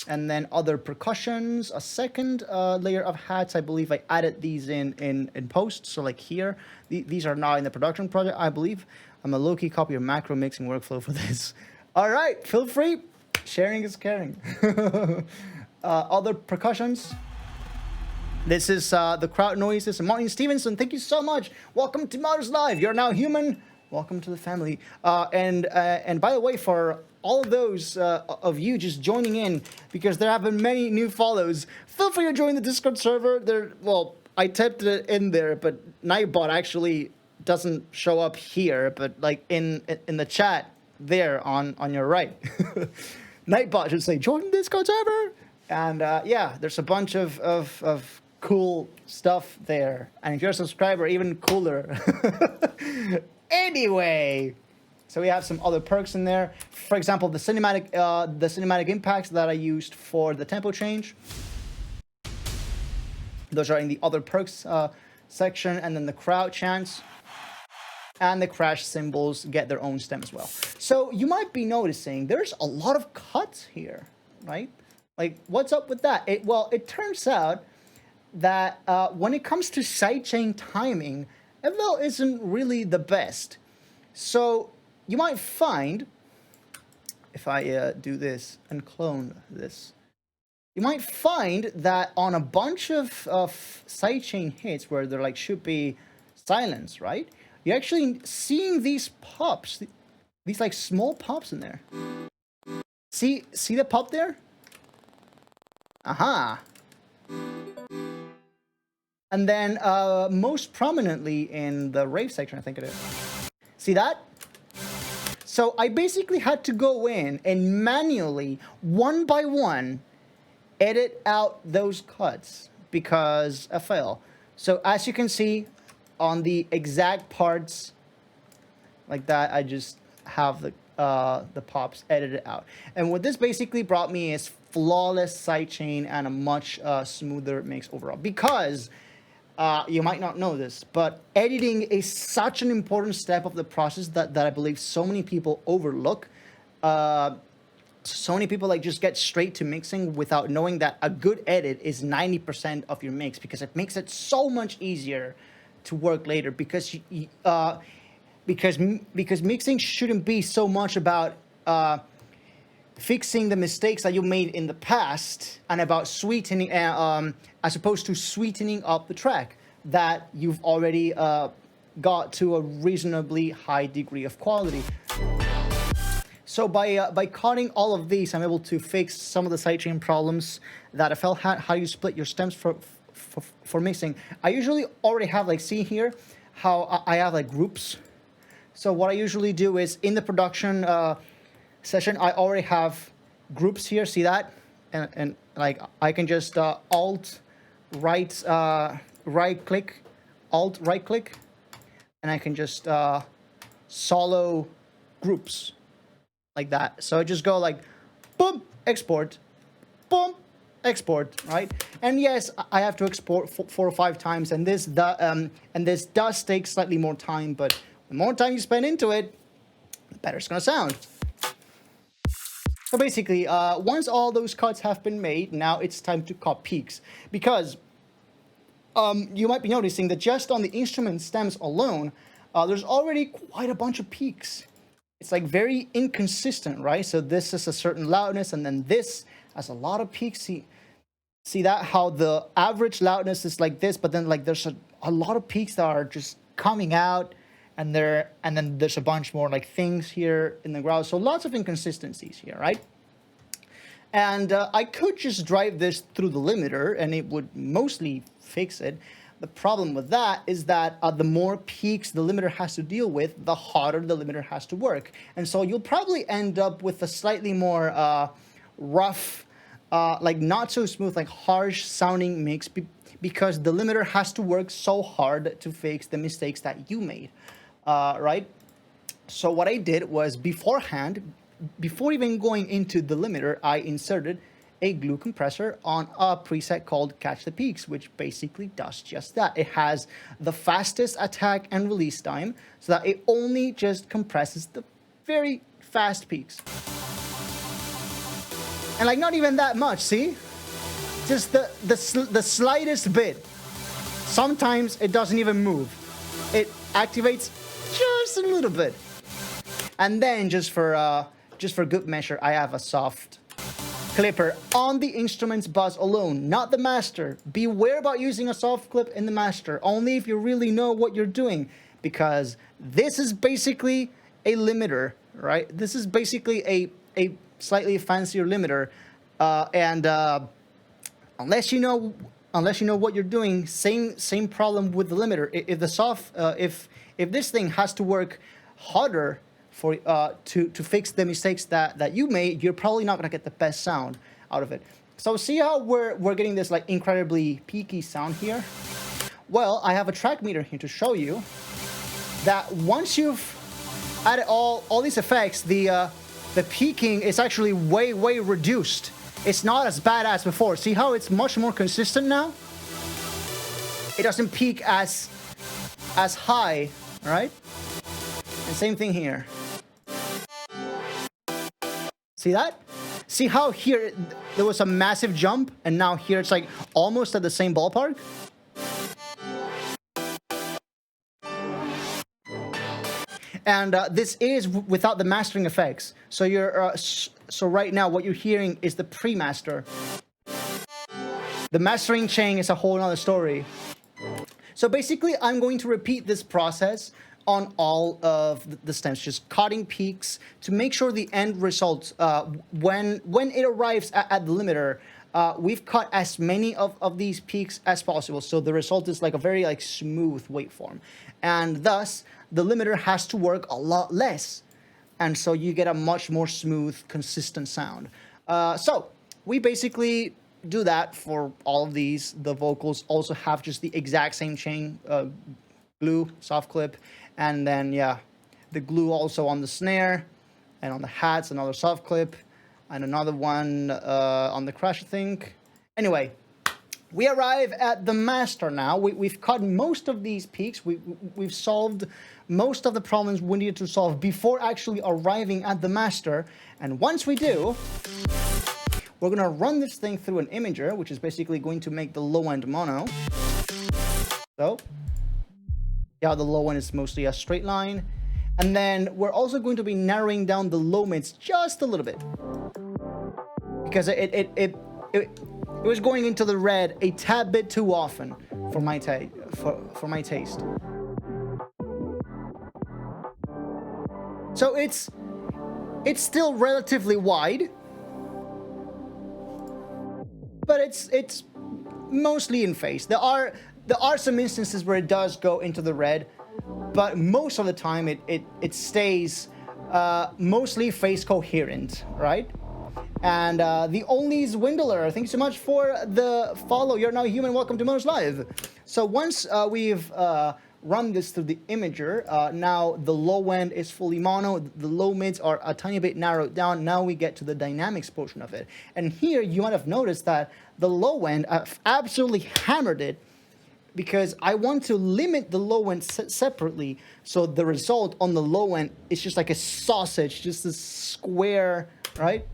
and then other percussions, a second layer of hats. I believe I added these in post, so like here. These are now in the production project, I believe. I'm a low-key copy of macro mixing workflow for this. All right, feel free. Sharing is caring. Other percussions. This is the crowd noises. And Martin Stevenson, thank you so much. Welcome to Modus Live. You're now human. Welcome to the family. And by the way, for all of those of you just joining in, because there have been many new follows, feel free to join the Discord server. Well, I typed it in there, but Nightbot actually doesn't show up here, but like in the chat there on your right. Nightbot should say, join the Discord server. And yeah, there's a bunch of cool stuff there. And if you're a subscriber, even cooler. Anyway, so we have some other perks in there. For example, the cinematic impacts that I used for the tempo change. Those are in the other perks section, and then the crowd chants and the crash cymbals get their own stem as well. So you might be noticing there's a lot of cuts here, right? Like, what's up with that? Well, it turns out that when it comes to sidechain timing, FL isn't really the best. So you might find, if I do this and clone this, you might find that on a bunch of sidechain hits where there like should be silence, right? You're actually seeing these pops, these like small pops in there. See the pop there? Aha. And then most prominently in the rave section, I think it is. See that? So I basically had to go in and manually, one by one, edit out those cuts because I fail. So as you can see, on the exact parts like that, I just have the pops edited out. And what this basically brought me is flawless sidechain and a much smoother mix overall. Because you might not know this, but editing is such an important step of the process that I believe so many people overlook. So many people like just get straight to mixing without knowing that a good edit is 90% of your mix, because it makes it so much easier to work later, because because mixing shouldn't be so much about fixing the mistakes that you made in the past and about sweetening, as opposed to sweetening up the track that you've already got to a reasonably high degree of quality. So by cutting all of these, I'm able to fix some of the sidechain problems that I felt had. How you split your stems for mixing. I usually already have, like, see here how I have like groups. So what I usually do is in the production session, I already have groups here. See that? And like I can just alt right click, and I can just solo groups like that. So I just go like boom, export, boom, export, right? And yes, I have to export 4 or 5 times, and this does take slightly more time, but the more time you spend into it, better it's gonna sound. So basically, once all those cuts have been made, now it's time to cut peaks. Because you might be noticing that just on the instrument stems alone, there's already quite a bunch of peaks. It's like very inconsistent, right? So this is a certain loudness, and then this has a lot of peaks. See that? How the average loudness is like this, but then like there's a lot of peaks that are just coming out, and then there's a bunch more like things here in the ground. So lots of inconsistencies here, right? And I could just drive this through the limiter and it would mostly fix it. The problem with that is that the more peaks the limiter has to deal with, the harder the limiter has to work. And so you'll probably end up with a slightly more rough, like not so smooth, like harsh sounding mix because the limiter has to work so hard to fix the mistakes that you made, right? So what I did was beforehand, before even going into the limiter, I inserted a glue compressor on a preset called Catch the Peaks, which basically does just that. It has the fastest attack and release time so that it only just compresses the very fast peaks. And like not even that much, see? Just the slightest bit. Sometimes it doesn't even move. It activates just a little bit. And then just for good measure, I have a soft clipper on the instrument's buzz alone, not the master. Beware about using a soft clip in the master, only if you really know what you're doing, because this is basically a limiter, right? This is basically a slightly fancier limiter, and unless you know what you're doing, same problem with the limiter. If the if this thing has to work harder for to fix the mistakes that you made, you're probably not gonna get the best sound out of it. So see how we're getting this like incredibly peaky sound here? Well, I have a track meter here to show you that once you've added all these effects, the peaking is actually way reduced. It's not as bad as before. See how it's much more consistent now? It doesn't peak as high, right? And same thing here. See that? See how here there was a massive jump, and now here it's like almost at the same ballpark? And this is without the mastering effects. So you're so right now what you're hearing is the pre-master. The mastering chain is a whole other story. So basically, I'm going to repeat this process on all of the stems, just cutting peaks to make sure the end result, when it arrives at the limiter, we've cut as many of these peaks as possible. So the result is like a very like smooth waveform, and thus the limiter has to work a lot less, and so you get a much more smooth, consistent sound. So we basically do that for all of these. The vocals also have just the exact same chain, glue, soft clip, and then yeah, the glue also on the snare, and on the hats another soft clip, and another one on the crash, I think. Anyway, we arrive at the master now. We've cut most of these peaks. We've solved most of the problems we needed to solve before actually arriving at the master. And once we do, we're gonna run this thing through an imager, which is basically going to make the low end mono. So yeah, the low end is mostly a straight line. And then we're also going to be narrowing down the low mids just a little bit, because it was going into the red a tad bit too often for my taste. So it's still relatively wide, but it's mostly in phase. There are some instances where it does go into the red, but most of the time it stays mostly phase coherent, right? And the only Zwindler, thanks so much for the follow. You're now human. Welcome to Modus Live. So once we've run this through the imager, now the low end is fully mono. The low mids are a tiny bit narrowed down. Now we get to the dynamics portion of it. And here you might have noticed that the low end, I've absolutely hammered it because I want to limit the low end separately. So the result on the low end is just like a sausage, just a square, right?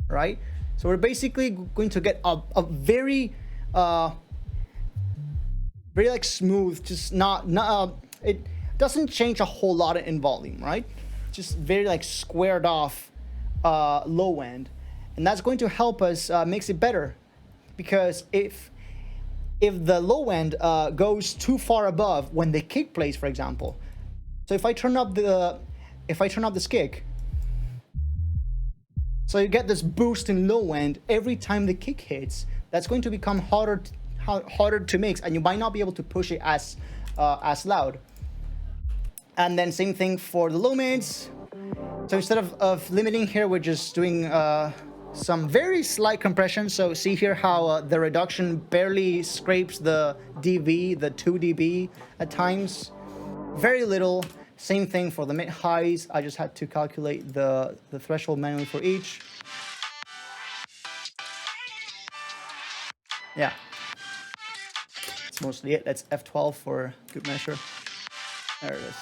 Right? So we're basically going to get a very, very like smooth, just not it doesn't change a whole lot in volume, right? Just very like squared off low end. And that's going to help us makes it better. Because if the low end goes too far above when the kick plays, for example. So if I turn up this kick, so you get this boost in low end every time the kick hits, that's going to become harder to mix, and you might not be able to push it as loud. And then same thing for the low mids. So instead of limiting here, we're just doing some very slight compression. So see here how the reduction barely scrapes the dB, the 2 dB at times. Very little. Same thing for the mid highs. I just had to calculate the threshold manually for each. Yeah. That's mostly it. That's F12 for good measure. There it is.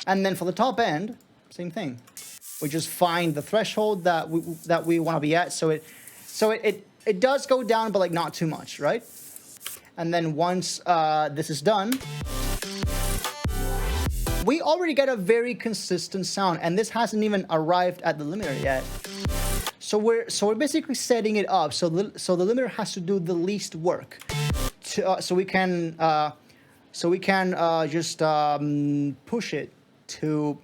And then for the top end, same thing. We just find the threshold that we want to be at. So it does go down, but like not too much, right? And then once this is done, we already get a very consistent sound, and this hasn't even arrived at the limiter yet. So we're basically setting it up. So the limiter has to do the least work, so we can just push it to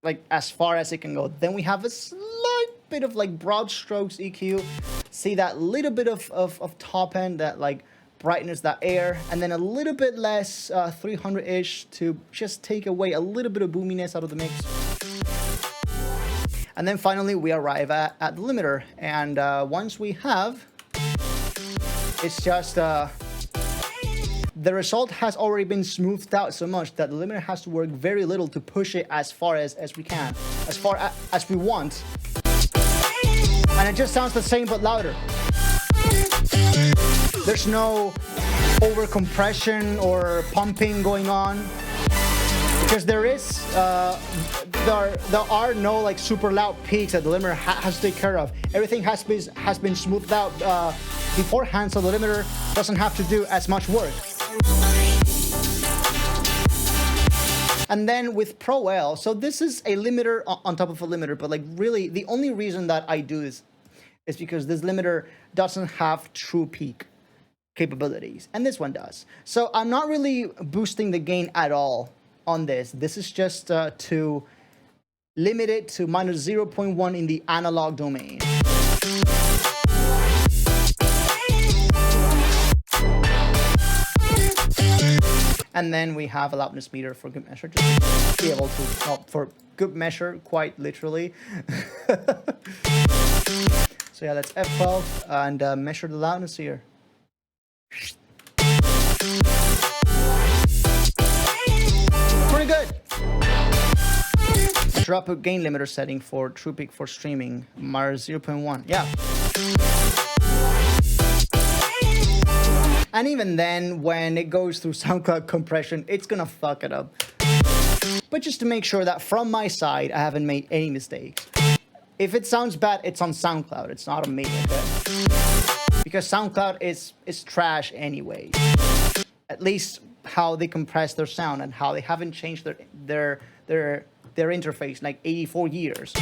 like as far as it can go. Then we have a slight bit of like broad strokes EQ. See that little bit of top end, that like brightness, that air, and then a little bit less 300-ish to just take away a little bit of boominess out of the mix. And then finally we arrive at the limiter, and once we have, it's just the result has already been smoothed out so much that the limiter has to work very little to push it as far as we can, as far as we want. And it just sounds the same but louder. There's no over compression or pumping going on, because there are no like super loud peaks that the limiter has to take care of. Everything has been smoothed out beforehand, so the limiter doesn't have to do as much work. And then with Pro L, so this is a limiter on top of a limiter, but like really the only reason that I do this is because this limiter doesn't have true peak capabilities, and this one does. So I'm not really boosting the gain at all on this. This is just to limit it to minus 0.1 in the analog domain. And then we have a loudness meter for good measure, just to be able to, for good measure, quite literally. So yeah, that's F12 and measure the loudness here. Pretty good. Drop a gain limiter setting for true peak for streaming, minus 0.1. Yeah. And even then, when it goes through SoundCloud compression, it's gonna fuck it up. But just to make sure that from my side, I haven't made any mistakes. If it sounds bad, it's on SoundCloud. It's not on me, okay? Because SoundCloud is trash anyway. At least how they compress their sound and how they haven't changed their interface in like 84 years.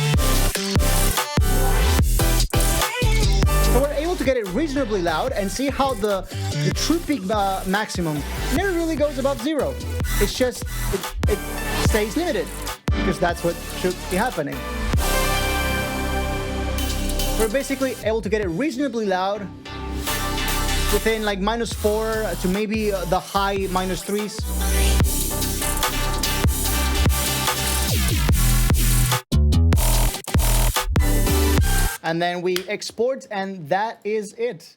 So we're able to get it reasonably loud and see how the true peak maximum never really goes above 0. It's just, it stays limited, because that's what should be happening. We're basically able to get it reasonably loud within like -4 to maybe the high -3s. And then we export, and that is it.